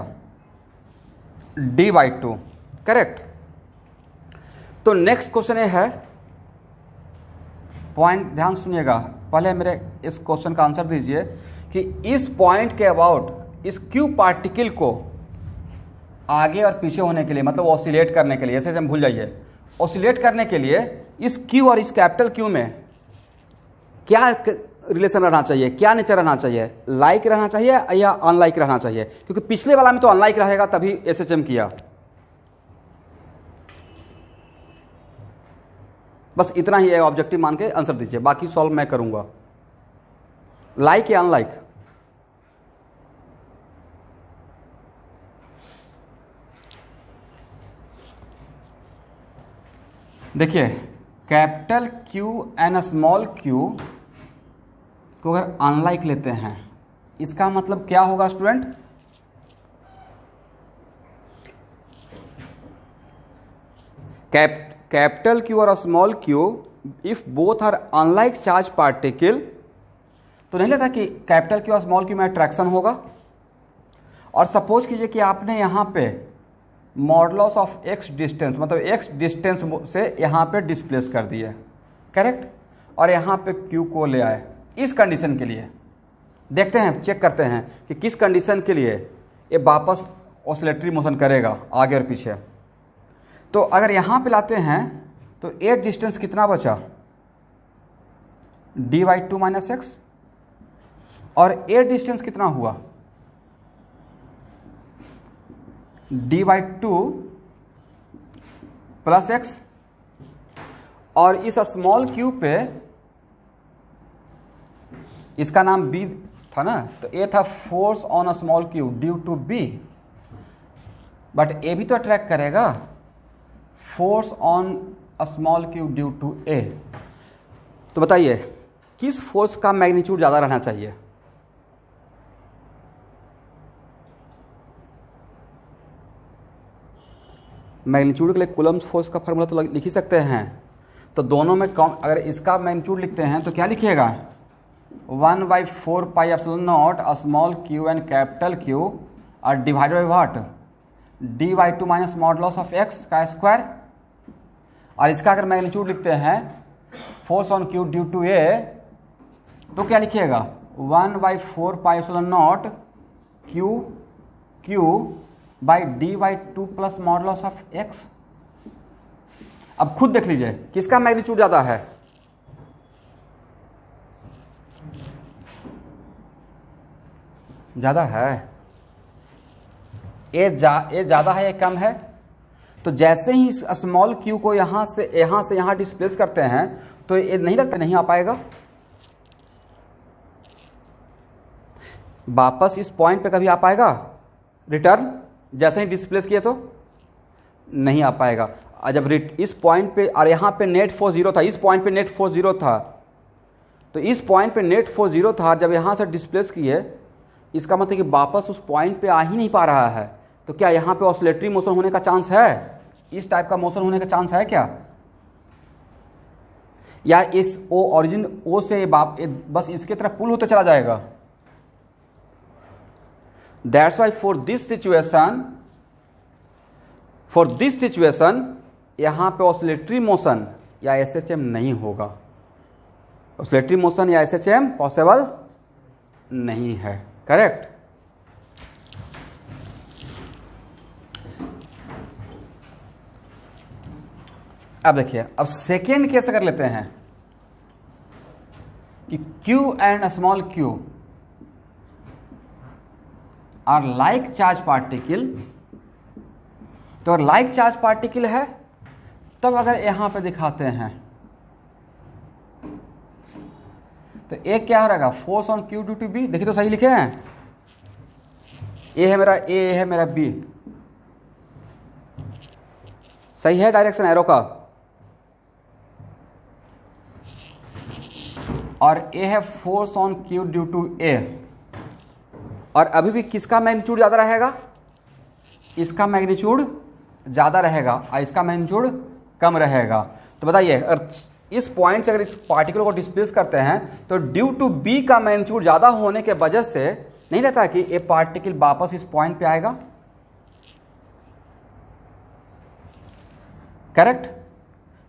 Speaker 1: d/2, करेक्ट। तो नेक्स्ट क्वेश्चन ये है, पॉइंट ध्यान सुनिएगा, पहले मेरे इस क्वेश्चन का आंसर दीजिए कि इस पॉइंट के अबाउट इस क्यू पार्टिकल को आगे और पीछे होने के लिए, मतलब ऑसिलेट करने के लिए, ऐसे हम भूल जाइए, ऑसिलेट करने के लिए इस क्यू और इस कैपिटल क्यू में क्या रिलेशन रहना चाहिए, क्या नेचर रहना चाहिए, लाइक रहना चाहिए या अनलाइक रहना चाहिए, क्योंकि पिछले वाला में तो अनलाइक रहेगा तभी एसएचएम किया। बस इतना ही ऑब्जेक्टिव मान के आंसर दीजिए, बाकी सॉल्व मैं करूंगा। लाइक या अनलाइक? देखिए, capital Q and small Q को अगर अनलाइक लेते हैं, इसका मतलब क्या होगा स्टूडेंट? कैपिटल क्यू और small Q if both are unlike charge particle, तो नहीं लगता कि कैपिटल क्यू और स्मॉल क्यू में अट्रैक्शन होगा। और सपोज कीजिए कि आपने यहाँ पे मॉडुलस ऑफ एक्स डिस्टेंस, मतलब एक्स डिस्टेंस से यहाँ पे डिस्प्लेस कर दिए, करेक्ट, और यहाँ पे क्यू को ले आए। इस कंडीशन के लिए देखते हैं, चेक करते हैं कि किस कंडीशन के लिए ये वापस ऑसिलेटरी मोशन करेगा आगे और पीछे। तो अगर यहाँ पे लाते हैं तो ए डिस्टेंस कितना बचा? d/2 माइनस एक्स, और ए डिस्टेंस कितना हुआ? d/2 प्लस एक्स, और इस स्मॉल क्यू पे इसका नाम बी था ना, तो ए था force on a small Q due to B, but A भी तो अट्रैक्ट करेगा, force on a small Q due to A. तो बताइए किस फोर्स का मैग्नीट्यूड ज़्यादा रहना चाहिए? मैग्नीट्यूड के लिए कूलम्ब फोर्स का फार्मूला तो लिख ही सकते हैं, तो दोनों में कम, अगर इसका मैग्नीट्यूड लिखते हैं तो क्या लिखिएगा? 1/4πε0 small Q and capital Q और divided by what? d/2 minus modulus of X का स्क्वायर। और इसका अगर मैग्नीट्यूड लिखते हैं force on Q due to A, तो क्या लिखिएगा? 1/4πε0 Q by d/2 plus modulus of X. अब खुद देख लीजिए किसका मैग्नीट्यूड ज़्यादा है? ज़्यादा है। ए ज़्यादा है या कम है? तो जैसे ही स्मॉल क्यू को यहाँ से यहाँ डिस्प्लेस करते हैं तो ये नहीं लगता नहीं आ पाएगा, वापस इस पॉइंट पे कभी आ पाएगा रिटर्न? जैसे ही डिस्प्लेस किए तो नहीं आ पाएगा। और जब इस पॉइंट पे, और यहाँ पे नेट फोर्स 0 था, इस पॉइंट पे नेट फोर्स 0 था, तो इस पॉइंट पे नेट फोर्स 0 था, जब यहाँ से डिस्प्लेस किए, इसका मतलब कि वापस उस पॉइंट पे आ ही नहीं पा रहा है। तो क्या यहाँ पे ऑसिलेटरी मोशन होने का चांस है? इस टाइप का मोशन होने का चांस है क्या? या इस ओरिजिन ओ से बस इसके तरफ पुल होते चला जाएगा? That's why for this situation यहाँ पे ऑसिलेटरी मोशन या एसएचएम नहीं होगा। ऑसिलेटरी मोशन या एसएचएम पॉसिबल नहीं है, करेक्ट। अब देखिए, अब सेकेंड केस अगर लेते हैं कि Q and small q are like charge particle, तो अगर लाइक चार्ज पार्टिकल है तब अगर यहां पे दिखाते हैं तो एक क्या रहेगा? Force on Q due to B। देखिए तो सही लिखे हैं, ए है मेरा A, है मेरा B, सही है डायरेक्शन एरो का, और ए है force on Q due to A। और अभी भी किसका मैग्नीट्यूड ज़्यादा रहेगा? इसका मैग्नीट्यूड ज़्यादा रहेगा और इसका मैग्नीट्यूड कम रहेगा। तो बताइए, अगर इस पॉइंट से अगर इस पार्टिकल को डिस्प्लेस करते हैं तो ड्यू टू बी का मैग्नीट्यूड ज़्यादा होने के वजह से नहीं लगता कि ये पार्टिकल वापस इस पॉइंट पे आएगा? करेक्ट,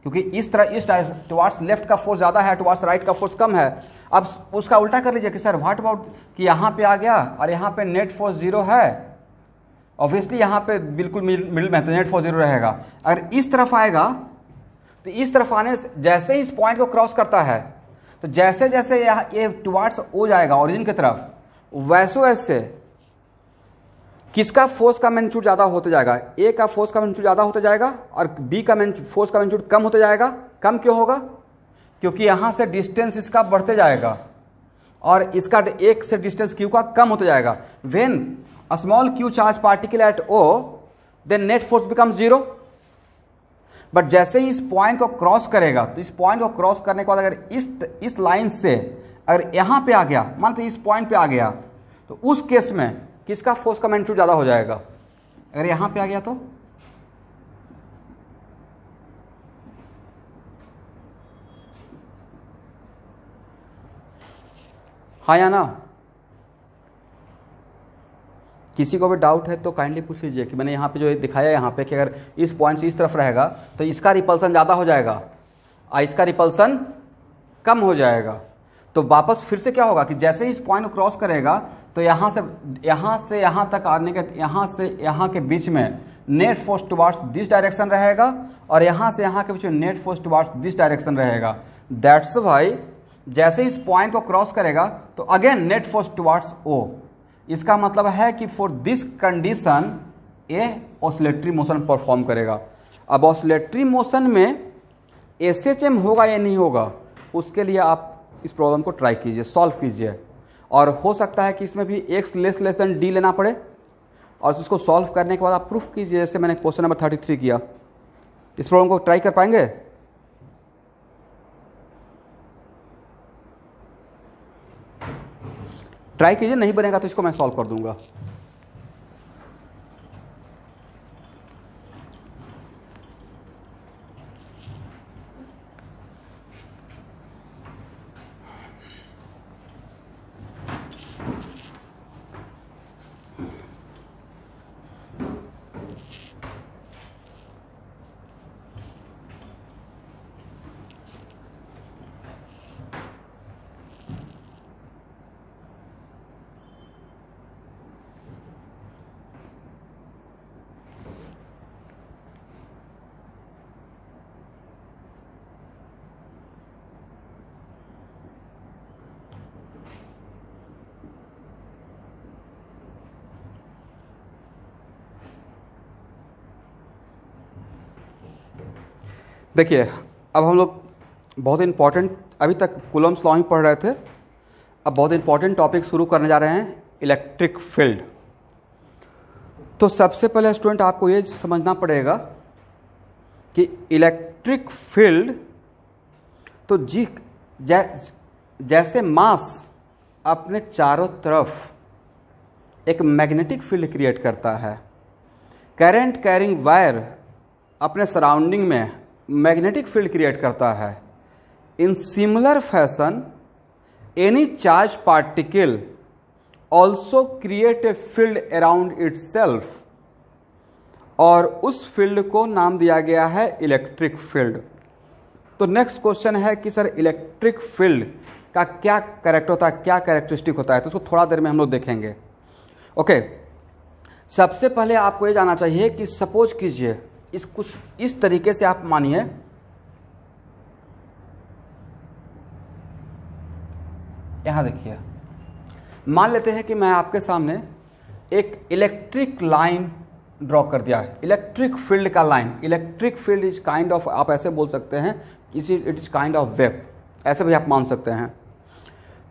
Speaker 1: क्योंकि इस तरह इस टुवार्ड्स लेफ्ट का फोर्स ज़्यादा है, टुवार्ड्स राइट का फोर्स कम है। अब उसका उल्टा कर लीजिए कि सर व्हाट अबाउट कि यहाँ पे आ गया और यहाँ पे नेट फोर्स जीरो है, ऑब्वियसली यहाँ पे बिल्कुल मिडिल में नेट फोर्स जीरो रहेगा। अगर इस तरफ आएगा तो इस तरफ आने से जैसे ही इस पॉइंट को क्रॉस करता है तो जैसे जैसे ये टुवार्ड्स ओ जाएगा ओरिजिन की तरफ, वैसे वैसे किसका फोर्स का मैग्नीट्यूड ज़्यादा होते जाएगा, ए का फोर्स का मैग्नीट्यूड ज़्यादा होते जाएगा और बी का फोर्स का मैग्नीट्यूड कम होते जाएगा। कम क्यों होगा? क्योंकि यहाँ से डिस्टेंस इसका बढ़ते जाएगा और इसका एक से डिस्टेंस क्यू का कम होते जाएगा। When a small Q charge particle at O then net force becomes zero. But जैसे ही इस पॉइंट को क्रॉस करेगा तो इस पॉइंट को क्रॉस करने के बाद अगर इस लाइन से अगर यहाँ पे आ गया, मानते इस पॉइंट पे आ गया, तो उस केस में किसका फोर्स का मैग्नीट्यूड ज़्यादा हो जाएगा? अगर यहाँ पे आ गया तो हाँ या ना? किसी को भी डाउट है तो काइंडली पूछ लीजिए कि मैंने यहाँ पे जो दिखाया यहाँ पे कि अगर इस पॉइंट से इस तरफ रहेगा तो इसका रिपल्सन ज़्यादा हो जाएगा और इसका रिपल्सन कम हो जाएगा। तो वापस फिर से क्या होगा कि जैसे ही इस पॉइंट को क्रॉस करेगा तो यहाँ से यहाँ तक आने के यहाँ से यहाँ के बीच में net force towards this direction रहेगा और यहाँ से यहाँ के बीच में net force towards this direction रहेगा। दैट्स वाई जैसे इस पॉइंट को क्रॉस करेगा तो अगेन नेट फोर्स टुवार्ड्स ओ। इसका मतलब है कि for this condition A oscillatory motion perform करेगा। अब ऑसिलेटरी मोशन में एसएचएम होगा या नहीं होगा, उसके लिए आप इस प्रॉब्लम को ट्राई कीजिए, सॉल्व कीजिए, और हो सकता है कि इसमें भी एक्स लेस देन डी लेना पड़े और उसको सॉल्व करने के बाद आप प्रूफ कीजिए, जैसे मैंने क्वेश्चन नंबर 33 किया। इस प्रॉब्लम को ट्राई कर पाएंगे? ट्राई कीजिए, नहीं बनेगा तो इसको मैं सॉल्व कर दूंगा। देखिए, अब हम लोग बहुत इंपॉर्टेंट, अभी तक कूलम्स लॉ ही पढ़ रहे थे, अब बहुत इंपॉर्टेंट टॉपिक शुरू करने जा रहे हैं, इलेक्ट्रिक फील्ड। तो सबसे पहले स्टूडेंट आपको ये समझना पड़ेगा कि इलेक्ट्रिक फील्ड तो जैसे मास अपने चारों तरफ एक मैग्नेटिक फील्ड क्रिएट करता है, करंट कैरिंग वायर अपने सराउंडिंग में मैग्नेटिक फील्ड क्रिएट करता है। In similar fashion any charge particle also create a field around itself, और उस फील्ड को नाम दिया गया है इलेक्ट्रिक फील्ड। तो नेक्स्ट क्वेश्चन है कि सर इलेक्ट्रिक फील्ड का क्या कैरेक्टर होता है, क्या कैरेक्टरिस्टिक होता है, तो उसको थोड़ा देर में हम लोग देखेंगे। ओके, सबसे पहले आपको ये जानना चाहिए कि सपोज कीजिए कुछ इस तरीके से आप मानिए, यहां देखिए, मान लेते हैं कि मैं आपके सामने एक इलेक्ट्रिक लाइन ड्रॉ कर दिया है, इलेक्ट्रिक फील्ड का line. Electric field is kind of, आप ऐसे बोल सकते हैं किसी, it is kind of wave, ऐसे भी आप मान सकते हैं।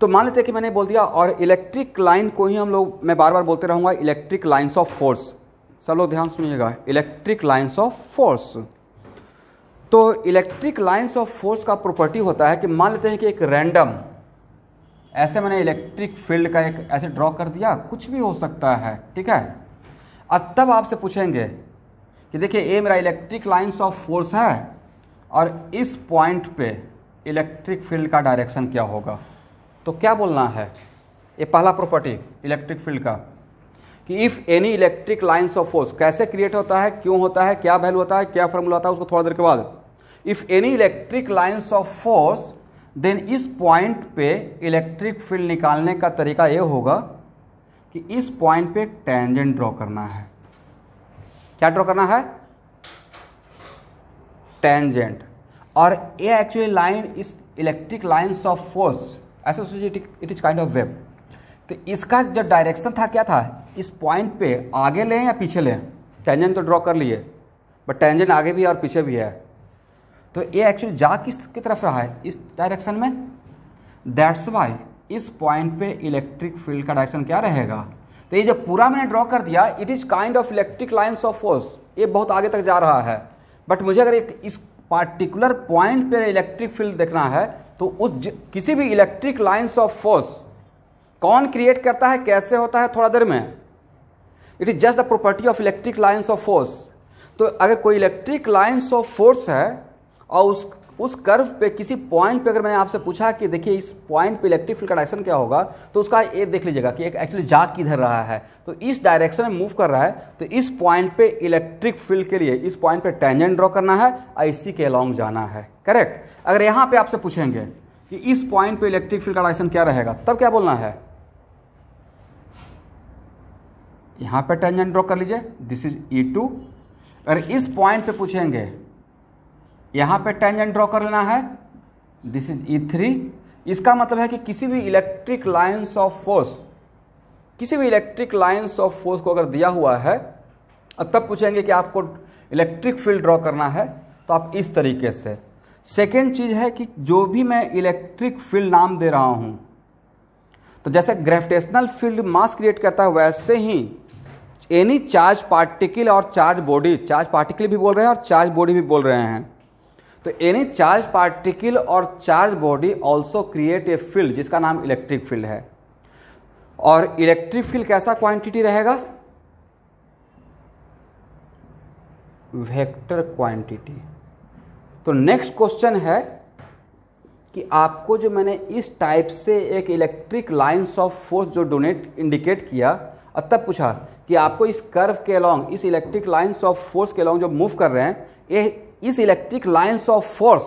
Speaker 1: तो मान लेते हैं कि मैंने बोल दिया, और इलेक्ट्रिक लाइन को ही हम लोग, मैं बार बार बोलते रहूंगा, इलेक्ट्रिक लाइंस ऑफ फोर्स। सब लोग ध्यान सुनिएगा, इलेक्ट्रिक लाइंस ऑफ फोर्स। तो इलेक्ट्रिक लाइंस ऑफ फोर्स का प्रॉपर्टी होता है कि मान लेते हैं कि एक रैंडम, ऐसे मैंने इलेक्ट्रिक फील्ड का एक ऐसे ड्रॉ कर दिया, कुछ भी हो सकता है, ठीक है। अब तब आपसे पूछेंगे कि देखिए ये मेरा इलेक्ट्रिक लाइंस ऑफ फोर्स है और इस पॉइंट पे इलेक्ट्रिक फील्ड का डायरेक्शन क्या होगा। तो क्या बोलना है, ये पहला प्रॉपर्टी इलेक्ट्रिक फील्ड का, कि if any electric lines of force कैसे क्रिएट होता है, क्यों होता है, क्या वैल्यू होता है, क्या फॉर्मूला होता है, उसको थोड़ा देर के बाद। If any electric lines of force then इस पॉइंट पे इलेक्ट्रिक फील्ड निकालने का तरीका ये होगा कि इस पॉइंट पे एक टेंजेंट ड्रॉ करना है। क्या ड्रॉ करना है? टेंजेंट। और ये एक्चुअली लाइन इस electric lines of force associated it is kind of wave. तो इसका जो डायरेक्शन था क्या था, इस पॉइंट पे आगे लें या पीछे लें? टेंजेंट तो ड्रॉ कर लिए, बट टेंजेंट आगे भी है और पीछे भी है, तो ये एक्चुअली जा किसकी तरफ रहा है? इस डायरेक्शन में। दैट्स वाई इस पॉइंट पे इलेक्ट्रिक फील्ड का डायरेक्शन क्या रहेगा? तो ये जो पूरा मैंने ड्रॉ कर दिया, it is kind of electric lines of force, ये बहुत आगे तक जा रहा है, बट मुझे अगर इस पार्टिकुलर पॉइंट पे इलेक्ट्रिक फील्ड देखना है तो उस किसी भी इलेक्ट्रिक लाइन्स ऑफ फोर्स कौन क्रिएट करता है, कैसे होता है, थोड़ा देर में। It is just the property of electric lines of force. तो अगर कोई इलेक्ट्रिक लाइन्स ऑफ फोर्स है और उस कर्व पे किसी पॉइंट पे अगर मैंने आपसे पूछा कि देखिए इस पॉइंट पे इलेक्ट्रिक फील्ड का डायरेक्शन क्या होगा, तो उसका ये देख लीजिएगा कि एक एक्चुअली जा किधर रहा है, तो इस डायरेक्शन में मूव कर रहा है, तो इस पॉइंट पे इलेक्ट्रिक फील्ड के लिए इस पॉइंट पे टेंजेंट ड्रॉ करना है और इसी के अलॉन्ग जाना है। करेक्ट। अगर यहाँ पे आपसे पूछेंगे कि इस पॉइंट पे इलेक्ट्रिक फील्ड का डायरेक्शन क्या रहेगा, तब क्या बोलना है? यहाँ पे टेंजेंट ड्रॉ कर लीजिए, दिस इज E2। अगर इस पॉइंट पे पूछेंगे यहाँ पे टेंजेंट ड्रॉ कर लेना है, दिस इज E3। इसका मतलब है कि किसी भी इलेक्ट्रिक लाइन्स ऑफ फोर्स, किसी भी इलेक्ट्रिक लाइन्स ऑफ फोर्स को अगर दिया हुआ है और तब पूछेंगे कि आपको इलेक्ट्रिक फील्ड ड्रॉ करना है, तो आप इस तरीके से। सेकेंड चीज़ है कि जो भी मैं इलेक्ट्रिक फील्ड नाम दे रहा हूँ, तो जैसे ग्रेविटेशनल फील्ड मास क्रिएट करता है, वैसे ही एनी चार्ज पार्टिकल और चार्ज बॉडी, चार्ज पार्टिकल भी बोल रहे हैं और चार्ज बॉडी भी बोल रहे हैं, तो एनी चार्ज पार्टिकल और charge body also create a field जिसका नाम इलेक्ट्रिक फील्ड है। और इलेक्ट्रिक फील्ड कैसा क्वांटिटी रहेगा? Vector quantity. तो नेक्स्ट क्वेश्चन है कि आपको जो मैंने इस टाइप से एक इलेक्ट्रिक लाइन्स ऑफ फोर्स जो डोनेट इंडिकेट किया और तब पूछा कि आपको इस कर्व के अलॉन्ग, इस इलेक्ट्रिक लाइन्स ऑफ फोर्स के अलॉन्ग जो मूव कर रहे हैं, ये इस इलेक्ट्रिक लाइन्स ऑफ फोर्स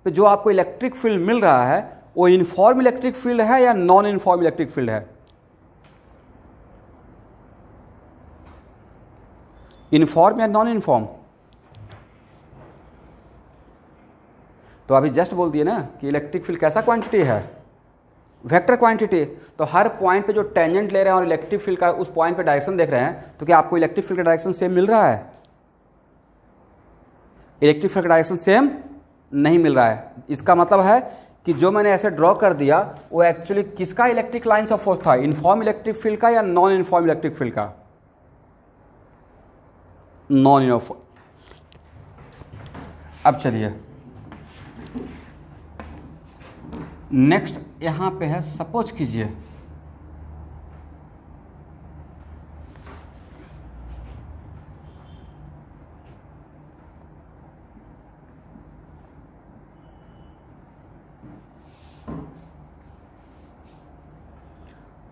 Speaker 1: पे जो आपको इलेक्ट्रिक फील्ड मिल रहा है वो यूनिफॉर्म इलेक्ट्रिक फील्ड है या नॉन यूनिफॉर्म इलेक्ट्रिक फील्ड है? यूनिफॉर्म या नॉन यूनिफॉर्म? तो अभी जस्ट बोल दिए ना कि इलेक्ट्रिक फील्ड कैसा क्वांटिटी है? Vector quantity. तो हर पॉइंट पे जो टेंजेंट ले रहे हैं और इलेक्ट्रिक फील्ड का उस पॉइंट पे डायरेक्शन देख रहे हैं, तो क्या आपको इलेक्ट्रिक फील्ड का डायरेक्शन सेम मिल रहा है? इलेक्ट्रिक फील्ड का डायरेक्शन सेम नहीं मिल रहा है। इसका मतलब है कि जो मैंने ऐसे ड्रॉ कर दिया वो एक्चुअली किसका इलेक्ट्रिक लाइन्स ऑफ फोर्स था? यूनिफॉर्म इलेक्ट्रिक फील्ड का या नॉन यूनिफॉर्म इलेक्ट्रिक फील्ड का? Non uniform. अब चलिए नेक्स्ट यहां पे है, सपोज कीजिए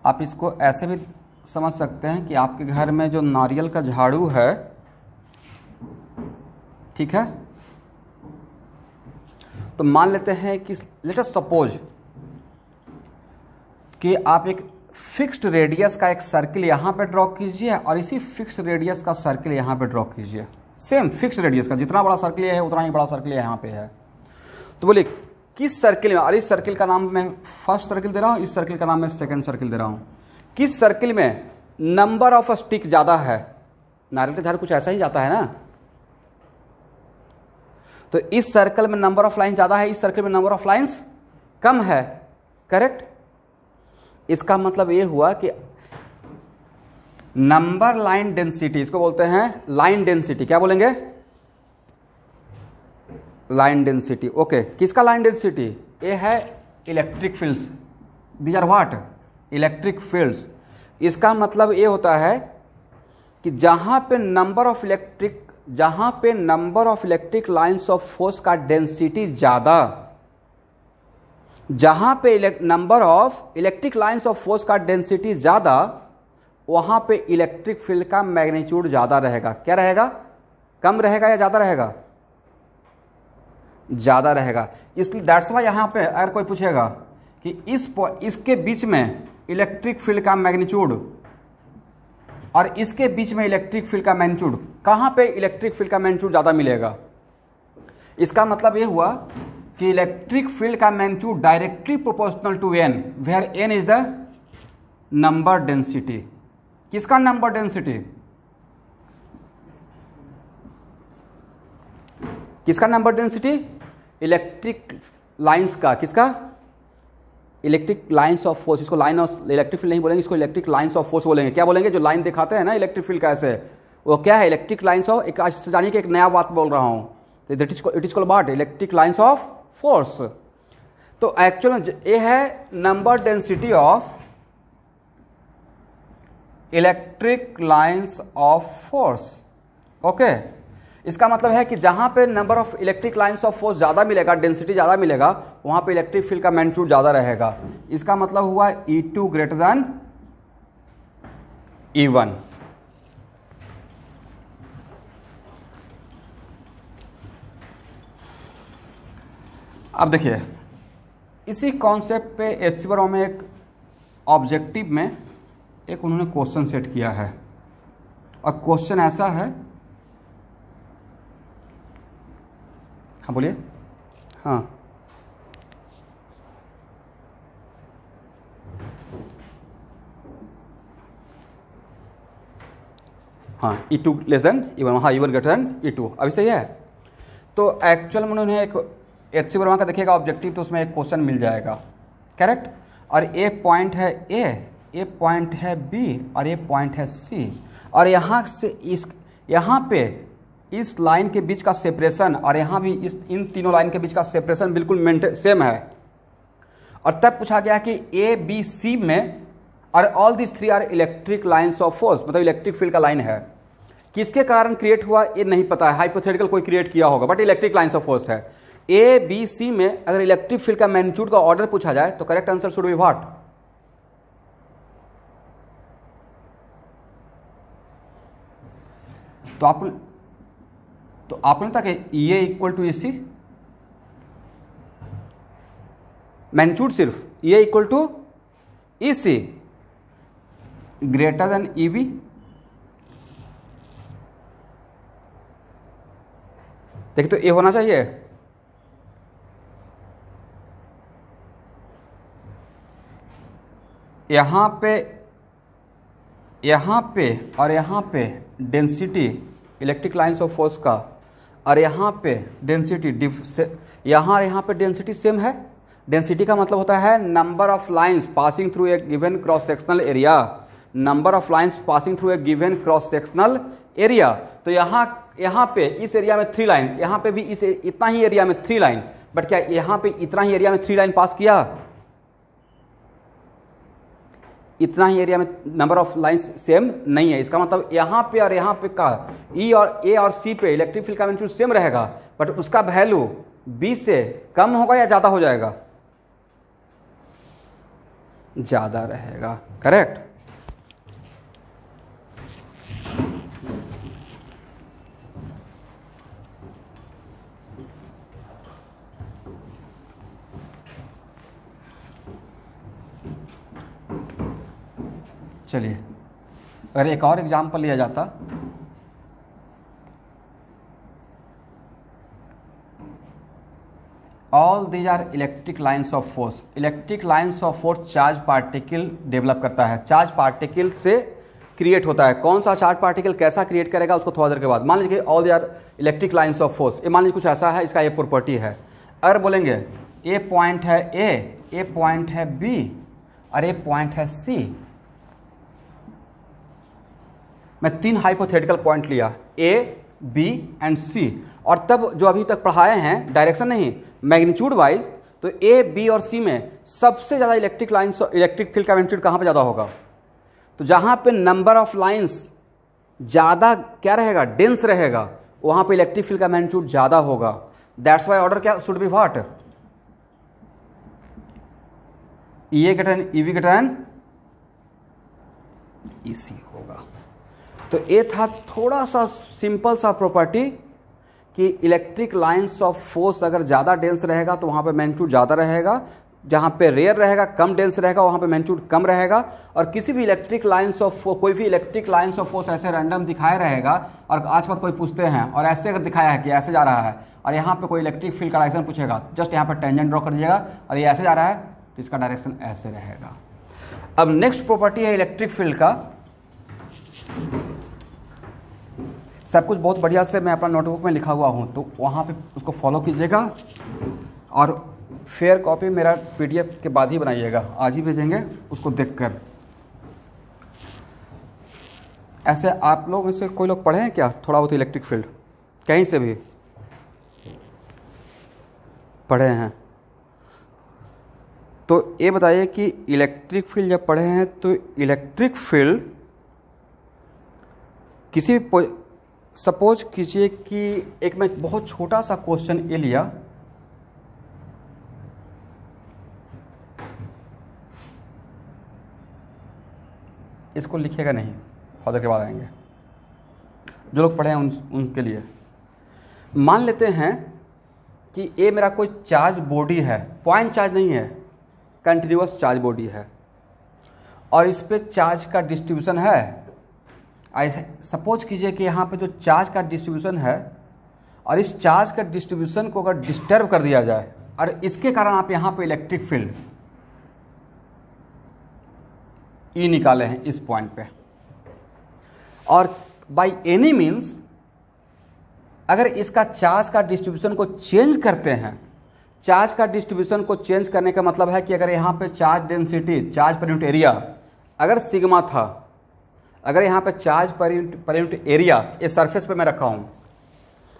Speaker 1: आप इसको ऐसे भी समझ सकते हैं कि आपके घर में जो नारियल का झाड़ू है, ठीक है, तो मान लेते हैं कि लेट अस सपोज कि आप एक फिक्स्ड रेडियस का एक सर्किल यहाँ पे ड्रॉ कीजिए और इसी फिक्स्ड रेडियस का सर्किल यहाँ पे ड्रॉ कीजिए। सेम फिक्स्ड रेडियस का, जितना बड़ा सर्किल है उतना ही बड़ा सर्किल यहाँ पे है। तो बोलिए किस सर्किल में, और इस सर्किल का नाम मैं फर्स्ट सर्किल दे रहा हूँ, इस सर्किल का नाम मैं सेकेंड सर्किल दे रहा हूँ, किस सर्किल में नंबर ऑफ स्टिक ज़्यादा है? नारियल का झाड़ू कुछ ऐसा ही जाता है ना। तो इस सर्कल में नंबर ऑफ लाइन ज़्यादा है, इस सर्कल में नंबर ऑफ लाइंस कम है। करेक्ट। इसका मतलब ये हुआ कि नंबर लाइन डेंसिटी, इसको बोलते हैं लाइन डेंसिटी। क्या बोलेंगे? Line density. ओके, किसका लाइन डेंसिटी? ये है electric fields. These are what? Electric fields. इसका मतलब ये होता है कि जहां पे number of electric lines of force का डेंसिटी ज्यादा, जहां पे number of electric lines of force का डेंसिटी ज्यादा, वहाँ पे इलेक्ट्रिक फील्ड का मैग्नीट्यूड ज़्यादा रहेगा। क्या रहेगा? कम रहेगा या ज़्यादा रहेगा? ज़्यादा रहेगा। इसलिए दैट्स वाई यहाँ पे अगर कोई पूछेगा कि इसके बीच में इलेक्ट्रिक फील्ड का मैग्नीट्यूड और इसके बीच में इलेक्ट्रिक फील्ड का मैग्नीट्यूड, कहाँ पे इलेक्ट्रिक फील्ड का मैग्नीट्यूड ज़्यादा मिलेगा, इसका मतलब ये हुआ कि इलेक्ट्रिक फील्ड का magnitude directly proportional to N, where N is the number density. किसका नंबर डेंसिटी? किसका नंबर डेंसिटी? इलेक्ट्रिक लाइंस का। किसका? Electric lines of force. इसको लाइन ऑफ इलेक्ट्रिक फील्ड नहीं बोलेंगे, इसको इलेक्ट्रिक लाइंस ऑफ फोर्स बोलेंगे। क्या बोलेंगे? जो लाइन दिखाते हैं ना इलेक्ट्रिक फील्ड का ऐसे, वो क्या है? इलेक्ट्रिक लाइंस ऑफ, एक जानिए कि एक नया बात बोल रहा हूँ, it is called what? Electric lines of force. तो एक्चुअल में ये है number density of electric lines of force. Okay, इसका मतलब है कि जहां पे number of electric lines of force ज़्यादा मिलेगा, डेंसिटी ज़्यादा मिलेगा, वहां पे इलेक्ट्रिक फील्ड का मैग्नीट्यूड ज़्यादा रहेगा। इसका मतलब हुआ E2 ग्रेटर देन E1। अब देखिए, इसी कॉन्सेप्ट पे एचसी वर्मा में एक ऑब्जेक्टिव में एक उन्होंने क्वेश्चन सेट किया है, और क्वेश्चन ऐसा है। हाँ बोलिए। हाँ, हाँ, E2 लेस देन E1, हाँ E1 ग्रेटर देन E2, अभी सही है। तो एक्चुअल में उन्होंने एक एचसी वर्मा का देखिएगा ऑब्जेक्टिव, तो उसमें एक क्वेश्चन मिल जाएगा, करेक्ट। और ए पॉइंट है ए पॉइंट है बी, और ए पॉइंट है सी, और यहाँ से यहाँ पे इस लाइन के बीच का सेपरेशन, और यहाँ भी इन तीनों लाइन के बीच का सेपरेशन बिल्कुल सेम है। और तब पूछा गया कि ए बी सी में, और all this three are electric lines of force, मतलब इलेक्ट्रिक फील्ड का लाइन है। किसके कारण क्रिएट हुआ ये नहीं पता है, हाइपोथेटिकल कोई क्रिएट किया होगा, but electric lines of force है। ए बी सी में अगर इलेक्ट्रिक फील्ड का मैग्नीट्यूड का ऑर्डर पूछा जाए तो correct answer should be what? तो आपने था कि E A equal to EC, magnitude सिर्फ E A equal to EC greater than EB। देखिए, तो ये होना चाहिए, यहाँ पे और यहाँ पे density electric lines of force का, और यहाँ पे डेंसिटी यहाँ पे डेंसिटी सेम है। डेंसिटी का मतलब होता है number of lines passing through a given cross sectional area, number of lines passing through a given cross sectional area. तो यहाँ पे इस एरिया में 3 लाइन, यहाँ पे भी इतना ही एरिया में 3 लाइन, बट क्या यहाँ पे इतना ही एरिया में 3 लाइन पास किया? इतना ही एरिया में नंबर ऑफ लाइंस सेम नहीं है। इसका मतलब यहाँ पे और यहाँ पे का E और A और C पे इलेक्ट्रिक फील्ड का मैग्नीट्यूड सेम रहेगा, बट उसका वैल्यू B से कम होगा या ज़्यादा हो जाएगा? ज़्यादा रहेगा, करेक्ट। चलिए, अगर एक और एग्जाम्पल लिया जाता, all these are electric lines of force. Electric lines of force charge particle develop करता है, चार्ज पार्टिकल से क्रिएट होता है। कौन सा चार्ज पार्टिकल कैसा क्रिएट करेगा उसको थोड़ा देर के बाद। मान लीजिए all these are electric lines of force, ये मान लीजिए कुछ ऐसा है, इसका ये प्रॉपर्टी है। अगर बोलेंगे ए पॉइंट है ए पॉइंट है बी, और ए पॉइंट है सी, मैं 3 हाइपोथेटिकल पॉइंट लिया, ए बी एंड सी, और तब जो अभी तक पढ़ाए हैं डायरेक्शन नहीं मैग्नीट्यूड वाइज, तो ए बी और सी में सबसे ज़्यादा इलेक्ट्रिक लाइंस इलेक्ट्रिक फील्ड का मैग्नीट्यूड कहाँ पे ज़्यादा होगा? तो जहाँ पे नंबर ऑफ लाइंस ज़्यादा क्या रहेगा, डेंस रहेगा, वहाँ पे इलेक्ट्रिक फील्ड का मैग्नीट्यूड ज़्यादा होगा। दैट्स वाई ऑर्डर क्या should be what? E A greater than E B greater than EC होगा। तो ये था थोड़ा सा सिंपल सा प्रॉपर्टी कि इलेक्ट्रिक लाइंस ऑफ फोर्स अगर ज़्यादा डेंस रहेगा तो वहाँ पे मैग्नीट्यूड ज़्यादा रहेगा, जहाँ पे रेयर रहेगा कम डेंस रहेगा वहाँ पे मैग्नीट्यूड कम रहेगा। और किसी भी इलेक्ट्रिक लाइंस ऑफ कोई भी इलेक्ट्रिक लाइंस ऑफ फोर्स ऐसे रैंडम दिखाया रहेगा और आज बात कोई पूछते हैं और ऐसे अगर दिखाया है कि ऐसे जा रहा है और यहाँ पे कोई इलेक्ट्रिक फील्ड का डायरेक्शन पूछेगा, जस्ट यहाँ पर टेंजेंट ड्रॉ कर दीजिएगा और ये ऐसे जा रहा है तो इसका डायरेक्शन ऐसे रहेगा। अब नेक्स्ट प्रॉपर्टी है इलेक्ट्रिक फील्ड का। सब कुछ बहुत बढ़िया से मैं अपना नोटबुक में लिखा हुआ हूँ, तो वहाँ पे उसको फॉलो कीजिएगा और फेयर कॉपी मेरा PDF के बाद ही बनाइएगा, आज ही भेजेंगे उसको देखकर। ऐसे आप लोग में से कोई लोग पढ़े हैं क्या थोड़ा बहुत इलेक्ट्रिक फील्ड, कहीं से भी पढ़े हैं? तो ये बताइए कि इलेक्ट्रिक फील्ड जब पढ़े हैं तो इलेक्ट्रिक फील्ड किसी सपोज कीजिए कि एक मैं बहुत छोटा सा क्वेश्चन ये लिया, इसको लिखिएगा नहीं, फादर के बाद आएंगे, जो लोग पढ़े हैं उनके लिए। मान लेते हैं कि ये मेरा कोई चार्ज बॉडी है, पॉइंट चार्ज नहीं है, कंटिन्यूअस चार्ज बॉडी है और इस पे चार्ज का डिस्ट्रीब्यूशन है। सपोज कीजिए कि यहाँ पे जो चार्ज का डिस्ट्रीब्यूशन है और इस चार्ज का डिस्ट्रीब्यूशन को अगर डिस्टर्ब कर दिया जाए और इसके कारण आप यहाँ पे इलेक्ट्रिक फील्ड E निकाले हैं इस पॉइंट पे, और बाय एनी मीन्स अगर इसका चार्ज का डिस्ट्रीब्यूशन को चेंज करते हैं, चार्ज का डिस्ट्रीब्यूशन को चेंज करने का मतलब है कि अगर यहाँ पे charge density, charge per unit area अगर सिग्मा था, अगर यहाँ पे चार्ज पर यूनिट एरिया इस सरफेस पे मैं रखा हूँ,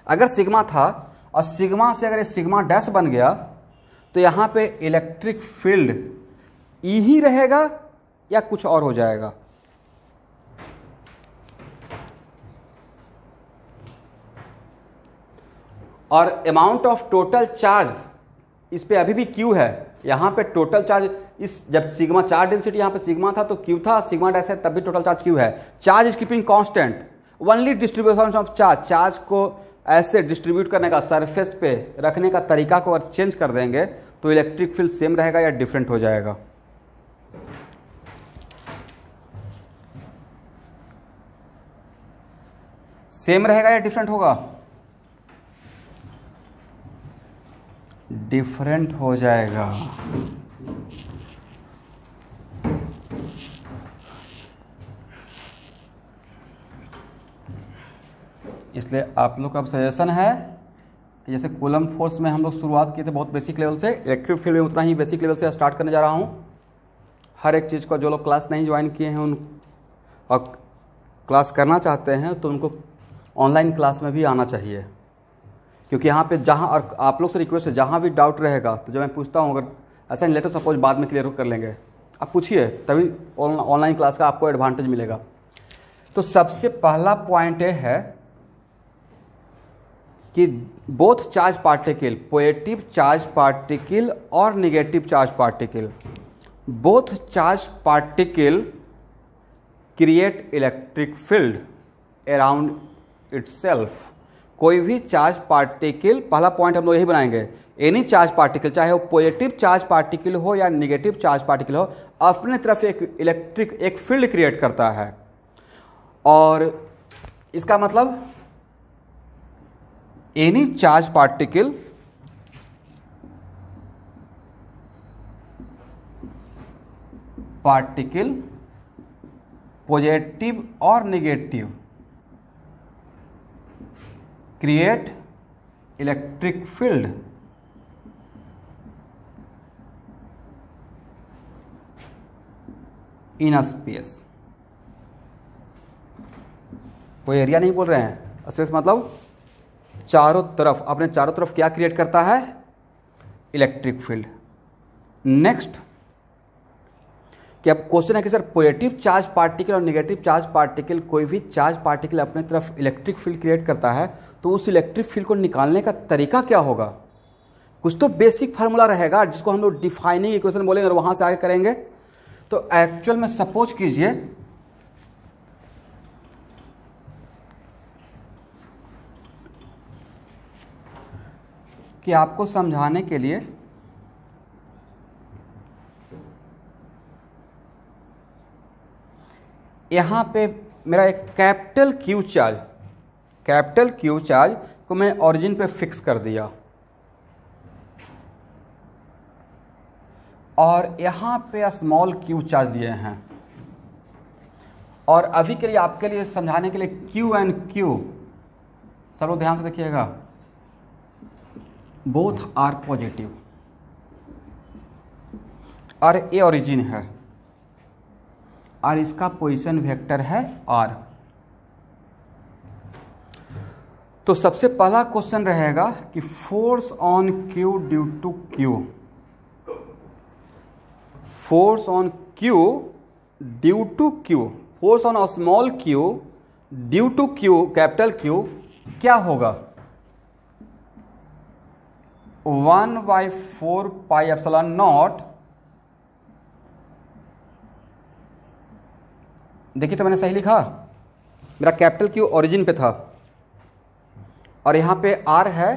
Speaker 1: अगर सिग्मा था और सिग्मा से अगर सिग्मा डैश बन गया तो यहाँ पे इलेक्ट्रिक फील्ड E ही रहेगा या कुछ और हो जाएगा? और अमाउंट ऑफ टोटल चार्ज इस पे अभी भी Q है, यहाँ पे टोटल चार्ज इस जब सिग्मा चार्ज डेंसिटी यहाँ पे सिग्मा था तो Q था, सिग्मा डैश है तब भी टोटल चार्ज Q है। Charge is keeping constant, only distribution of charge, charge को ऐसे डिस्ट्रीब्यूट करने का, सरफेस पे रखने का तरीका को अगर चेंज कर देंगे तो इलेक्ट्रिक फील्ड सेम रहेगा या डिफरेंट हो जाएगा? सेम रहेगा या डिफरेंट होगा? डिफरेंट हो जाएगा। इसलिए आप लोग का सजेशन है कि जैसे कूलम फोर्स में हम लोग शुरुआत किए थे बहुत बेसिक लेवल से, इलेक्ट्रिक फील्ड में उतना ही बेसिक लेवल से स्टार्ट करने जा रहा हूँ। हर एक चीज़ को जो लोग क्लास नहीं ज्वाइन किए हैं उन और क्लास करना चाहते हैं तो उनको ऑनलाइन क्लास में भी आना चाहिए, क्योंकि यहाँ पे जहाँ, और आप लोग से रिक्वेस्ट है जहाँ भी डाउट रहेगा तो जब मैं पूछता हूँ, अगर ऐसा नहीं लेटर सपोज बाद में क्लियर कर लेंगे, आप पूछिए तभी ऑनलाइन क्लास का आपको एडवांटेज मिलेगा। तो सबसे पहला पॉइंट ये है कि both charge particle, positive charge particle और negative charge particle, both charge particle create electric field around itself. कोई भी चार्ज पार्टिकल, पहला पॉइंट हम लोग यही बनाएंगे, एनी चार्ज पार्टिकल, चाहे वो पॉजिटिव चार्ज पार्टिकल हो या नेगेटिव चार्ज पार्टिकल हो, अपने तरफ एक फील्ड क्रिएट करता है। और इसका मतलब एनी चार्ज पार्टिकल पॉजिटिव और negative create electric field in a space. कोई एरिया नहीं बोल रहे हैं, स्पेस मतलब चारों तरफ, अपने चारों तरफ क्या क्रिएट करता है? Electric field. नेक्स्ट, कि अब क्वेश्चन है कि सर पॉजिटिव चार्ज पार्टिकल और नेगेटिव चार्ज पार्टिकल, कोई भी चार्ज पार्टिकल अपने तरफ इलेक्ट्रिक फील्ड क्रिएट करता है तो उस इलेक्ट्रिक फील्ड को निकालने का तरीका क्या होगा? कुछ तो बेसिक फार्मूला रहेगा जिसको हम लोग डिफाइनिंग इक्वेशन बोलेंगे और वहां से आगे करेंगे। तो एक्चुअल में सपोज कीजिए कि आपको समझाने के लिए यहाँ पे मेरा एक कैपिटल क्यू चार्ज को मैं ओरिजिन पे फिक्स कर दिया और यहाँ पे स्मॉल क्यू चार्ज लिए हैं। और अभी के लिए आपके लिए समझाने के लिए क्यू एंड क्यू, सब लोग ध्यान से देखिएगा, बोथ आर पॉजिटिव और ए ओरिजिन है और इसका पोजीशन वेक्टर है आर। तो सबसे पहला क्वेश्चन रहेगा कि force on Q due to Q, force on Q due to Q, force on small Q due to Q capital Q क्या होगा? 1/4 पाई एप्सिलॉन नॉट। देखिए तो मैंने सही लिखा, मेरा कैपिटल क्यू ओरिजिन पे था और यहां पे आर है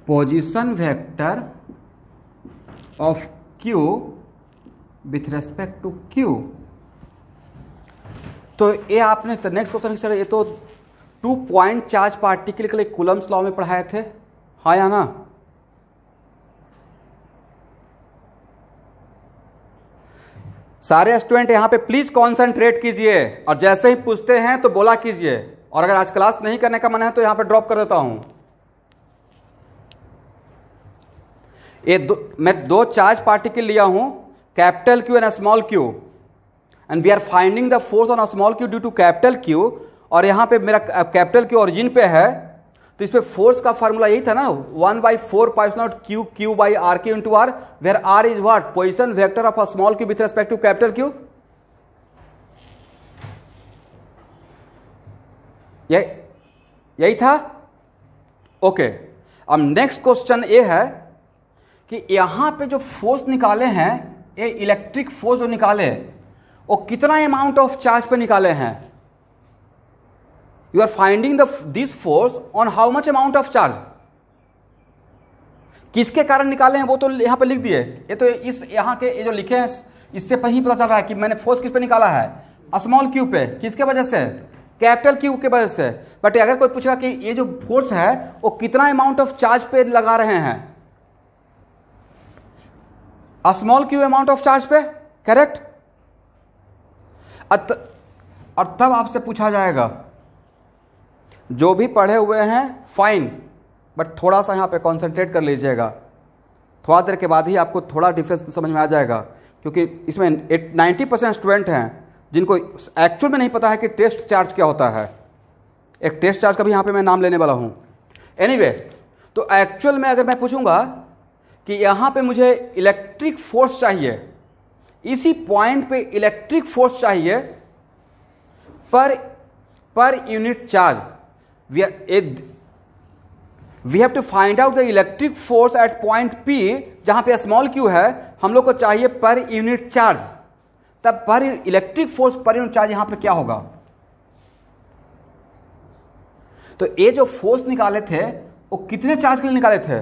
Speaker 1: position vector of Q with respect to Q. तो ये आपने नेक्स्ट क्वेश्चन सर ये तो 2 पॉइंट चार्ज पार्टिकल के लिए कूलम्स लॉ में पढ़ाए थे, हाँ या ना? सारे स्टूडेंट यहां पे प्लीज कॉन्सेंट्रेट कीजिए और जैसे ही पूछते हैं तो बोला कीजिए, और अगर आज क्लास नहीं करने का मन है तो यहां पे ड्रॉप कर देता हूं। मैं 2 चार्ज पार्टिकल लिया हूं, capital Q and small Q, and we are finding the force on small Q due to capital Q, और यहां पे मेरा कैपिटल क्यू ओरिजिन पे है, तो इस पे फोर्स का फार्मूला यही था ना, 1/4 pi epsilon naught Q Q by r Q into r, where r is what? Position vector of a small Q with respect to capital Q. यही था, ओके। अब नेक्स्ट क्वेश्चन ये है कि यहां पे जो फोर्स निकाले हैं, ये इलेक्ट्रिक फोर्स जो निकाले वो कितना अमाउंट ऑफ चार्ज पे निकाले हैं? You are finding this force on how much amount of charge? किसके कारण निकाले हैं वो तो यहां पे लिख दिए, ये तो इस यहां के ये जो लिखे हैं इससे ही पता चल रहा है कि मैंने फोर्स किस पे निकाला है? स्मॉल क्यू पे। किसके वजह से? कैपिटल क्यू के वजह से। बट अगर कोई पूछेगा कि ये जो फोर्स है वो कितना अमाउंट ऑफ चार्ज पे लगा रहे हैं, small Q amount of charge पे, करेक्ट? और तब आपसे पूछा जाएगा, जो भी पढ़े हुए हैं फाइन, बट थोड़ा सा यहाँ पे कंसंट्रेट कर लीजिएगा, थोड़ा देर के बाद ही आपको थोड़ा डिफरेंस समझ में आ जाएगा, क्योंकि इसमें 90% स्टूडेंट हैं जिनको एक्चुअल में नहीं पता है कि टेस्ट चार्ज क्या होता है। एक टेस्ट चार्ज का भी यहाँ पे मैं नाम लेने वाला हूँ। एनीवे, तो एक्चुअल में अगर मैं पूछूंगा कि यहाँ पे मुझे इलेक्ट्रिक फोर्स चाहिए, इसी पॉइंट पे इलेक्ट्रिक फोर्स चाहिए पर unit charge, we have to find out the electric force at point P, जहां पे स्मॉल क्यू है, हम लोग को चाहिए पर यूनिट चार्ज। तब पर electric force per unit charge यहां पे क्या होगा? तो ये जो फोर्स निकाले थे वो कितने चार्ज के लिए निकाले थे?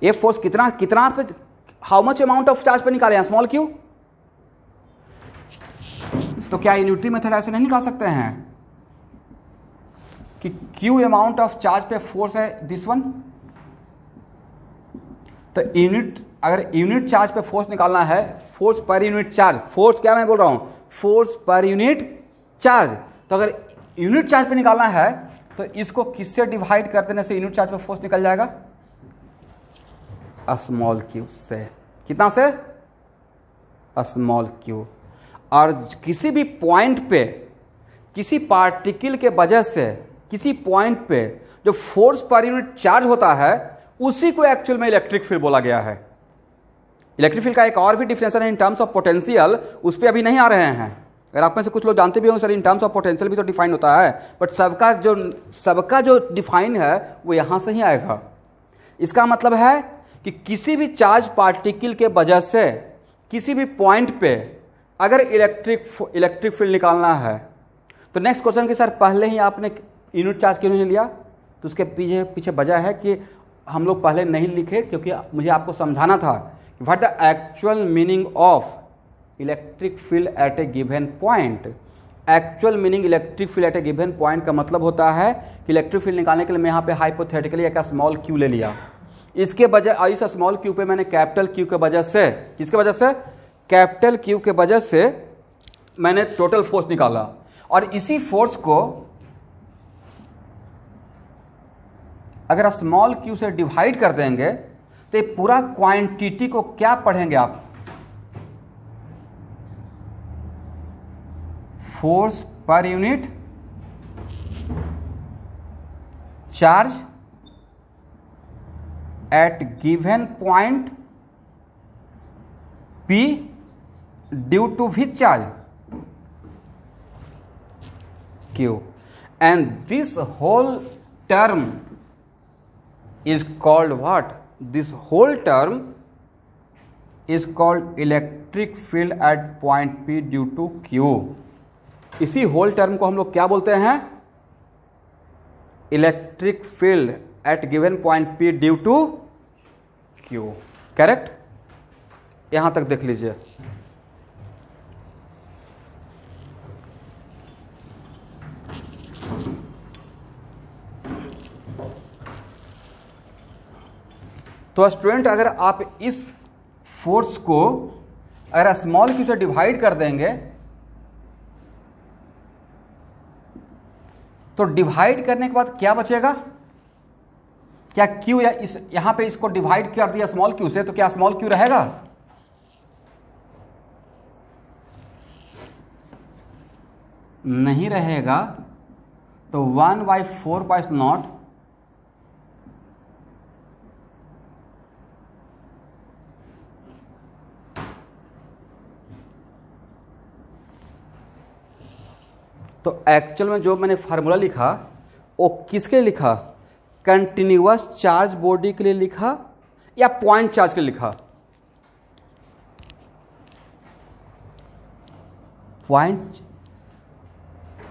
Speaker 1: ये फोर्स कितना पे, how much amount of charge पे निकाले हैं? Small Q. तो क्या यूनिटरी मेथड ऐसे नहीं निकाल सकते हैं कि Q अमाउंट ऑफ चार्ज पे फोर्स है दिस वन? तो अगर यूनिट चार्ज पे फोर्स निकालना है, force per unit charge, force क्या मैं बोल रहा हूं? Force per unit charge. तो अगर यूनिट चार्ज पे निकालना है तो इसको किससे डिवाइड कर देने से यूनिट चार्ज पे फोर्स निकल जाएगा? स्मॉल क्यू से। कितना से? Small Q. और किसी भी पॉइंट पे, किसी पार्टिकल के वजह से किसी पॉइंट पे जो फोर्स पर यूनिट चार्ज होता है उसी को एक्चुअल में इलेक्ट्रिक फील्ड बोला गया है। इलेक्ट्रिक फील्ड का एक और भी डिफिनेशन है इन टर्म्स ऑफ पोटेंशियल, उस पर अभी नहीं आ रहे हैं। अगर आप में से कुछ लोग जानते भी होंगे sir in terms of potential भी तो डिफाइन होता है, बट सबका जो डिफाइन है वो यहां से ही आएगा। इसका मतलब है कि किसी भी चार्ज पार्टिकल के वजह से किसी भी पॉइंट पे अगर इलेक्ट्रिक फील्ड निकालना है तो नेक्स्ट क्वेश्चन कि सर पहले ही आपने यूनिट चार्ज क्यों नहीं लिया, तो उसके पीछे पीछे वजह है कि हम लोग पहले नहीं लिखे, क्योंकि मुझे आपको समझाना था what the actual meaning of electric field eight A given point. Actual meaning electric field eight A given point का मतलब होता है कि इलेक्ट्रिक फील्ड निकालने के लिए मैं यहाँ पे हाइपोथेटिकली एक स्मॉल क्यू ले लिया, इसके बजाय इस स्मॉल क्यू पे मैंने कैपिटल क्यू के वजह से, किसके वजह से, कैपिटल क्यू के वजह से मैंने टोटल फोर्स निकाला, और इसी फोर्स को अगर स्मॉल क्यू से डिवाइड कर देंगे तो ये पूरा क्वांटिटी को क्या पढ़ेंगे आप, force per unit charge at given point P due to which charge Q, and this whole term is called what? This whole term is called electric field at point P due to Q. इसी whole term को हम लोग क्या बोलते हैं, electric field at given point P due to Q। Correct, यहां तक देख लीजिए। तो स्टूडेंट अगर आप इस फोर्स को अगर स्मॉल क्यू से डिवाइड कर देंगे तो डिवाइड करने के बाद क्या बचेगा, क्या क्यू या इस यहां पे इसको डिवाइड कर दिया स्मॉल क्यू से तो क्या स्मॉल क्यू रहेगा, नहीं रहेगा। तो 1/4 तो एक्चुअल में जो मैंने फार्मूला लिखा वो किसके लिए लिखा, कंटिन्यूअस चार्ज बॉडी के लिए लिखा या पॉइंट चार्ज के लिए लिखा, पॉइंट।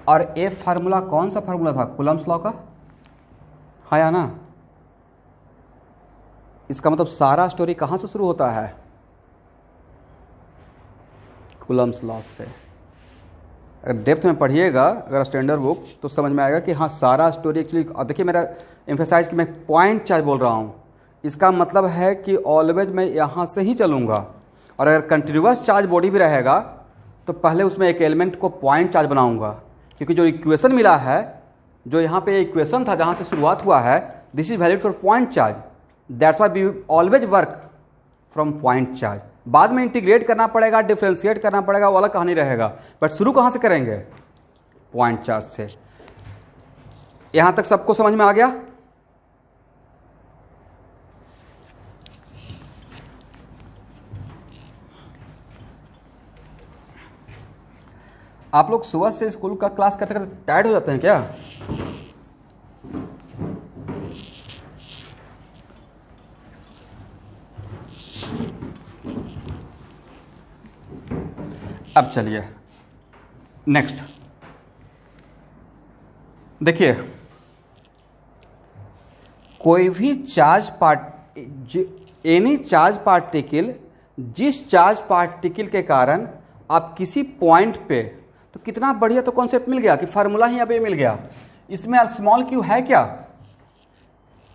Speaker 1: और ये फार्मूला कौन सा फार्मूला था, कूलम्स लॉ का, हाँ या ना। इसका मतलब सारा स्टोरी कहां से शुरू होता है, कूलम्स लॉ से। अगर डेप्थ में पढ़िएगा अगर स्टैंडर्ड बुक तो समझ में आएगा कि हाँ सारा स्टोरी एक्चुअली, देखिए मेरा एम्फेसाइज कि मैं पॉइंट चार्ज बोल रहा हूँ, इसका मतलब है कि ऑलवेज मैं यहाँ से ही चलूँगा, और अगर कंटिन्यूअस चार्ज बॉडी भी रहेगा तो पहले उसमें एक एलिमेंट को पॉइंट चार्ज बनाऊँगा, क्योंकि जो इक्वेशन मिला है, जो यहाँ पे इक्वेशन था जहाँ से शुरुआत हुआ है, this is valid for point charge, that's why we always work from point charge. बाद में इंटीग्रेट करना पड़ेगा, डिफ्रेंशिएट करना पड़ेगा, वो अलग कहानी रहेगा, बट शुरू कहाँ से करेंगे, पॉइंट चार्ज से। यहां तक सबको समझ में आ गया। आप लोग सुबह से स्कूल का क्लास करते करते टायर्ड हो जाते हैं क्या, अब चलिए नेक्स्ट देखिए, कोई भी चार्ज एनी चार्ज पार्टिकल, जिस चार्ज पार्टिकल के कारण आप किसी पॉइंट पे, तो कितना बढ़िया तो कॉन्सेप्ट मिल गया कि फार्मूला ही अब ये मिल गया। इसमें स्मॉल क्यू है क्या,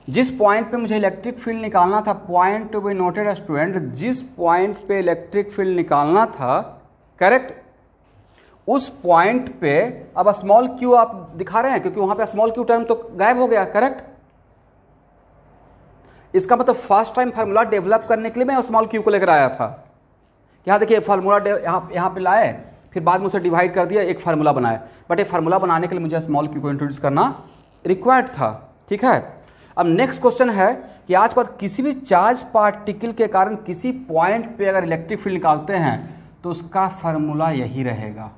Speaker 1: जिस पॉइंट पे मुझे इलेक्ट्रिक फील्ड निकालना था, point to be noted student, जिस पॉइंट पे इलेक्ट्रिक फील्ड निकालना था, करेक्ट, उस पॉइंट पे अब स्मॉल क्यू आप दिखा रहे हैं, क्योंकि वहां पे स्मॉल क्यू टर्म तो गायब हो गया, करेक्ट। इसका मतलब फर्स्ट टाइम फार्मूला डेवलप करने के लिए मैं स्मॉल क्यू को लेकर आया था। यहां देखिए फार्मूला यहां पे लाए, फिर बाद में उसे डिवाइड कर दिया, एक फार्मूला बनाया, बट एक फार्मूला बनाने के लिए मुझे स्मॉल क्यू को इंट्रोड्यूस करना रिक्वायर्ड था, ठीक है। अब नेक्स्ट क्वेश्चन है कि आज बाद किसी भी चार्ज पार्टिकल के कारण किसी पॉइंट पे अगर इलेक्ट्रिक फील्ड निकालते हैं तो उसका फार्मूला यही रहेगा।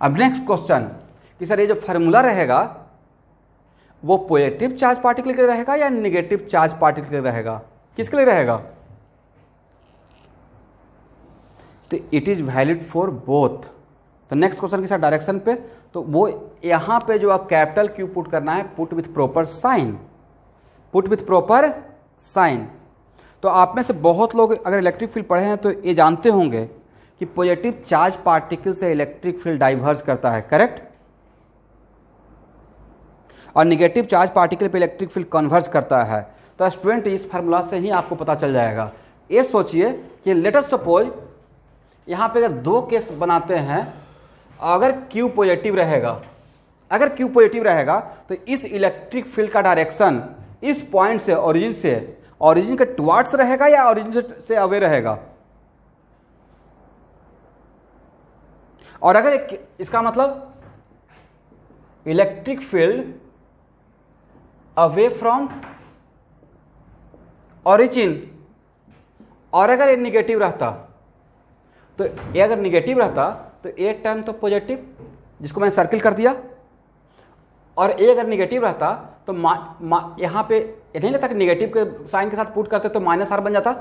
Speaker 1: अब नेक्स्ट क्वेश्चन कि सर ये जो फार्मूला रहेगा वो पॉजिटिव चार्ज पार्टिकल के लिए रहेगा या नेगेटिव चार्ज पार्टिकल के लिए रहेगा, किसके लिए रहेगा, तो it is valid for both. तो नेक्स्ट क्वेश्चन के साथ डायरेक्शन पे, तो वो यहाँ पे जो कैपिटल क्यू पुट करना है, put with proper sign, put with proper sign. तो आप में से बहुत लोग अगर इलेक्ट्रिक फील्ड पढ़े हैं तो ये जानते होंगे कि पॉजिटिव चार्ज पार्टिकल से इलेक्ट्रिक फील्ड डाइवर्स करता है, करेक्ट, और निगेटिव चार्ज पार्टिकल पे इलेक्ट्रिक फील्ड कन्वर्स करता है। तो स्टूडेंट इस फार्मूला से ही आपको पता चल जाएगा। ये सोचिए कि लेट अस सपोज यहाँ पे अगर दो केस बनाते हैं, अगर Q पॉजिटिव रहेगा, अगर Q पॉजिटिव रहेगा तो इस इलेक्ट्रिक फील्ड का डायरेक्शन इस पॉइंट से, ओरिजिन के टुवार्ड्स रहेगा या ओरिजिन से अवे रहेगा। और अगर इसका मतलब electric field away from origin, और अगर ये निगेटिव रहता, तो ये अगर निगेटिव रहता तो ए टर्न तो पॉजिटिव, जिसको मैंने सर्किल कर दिया, और ए अगर निगेटिव रहता तो यहाँ पे ये नहीं लगता कि निगेटिव के साइन के साथ पुट करते तो -r बन जाता।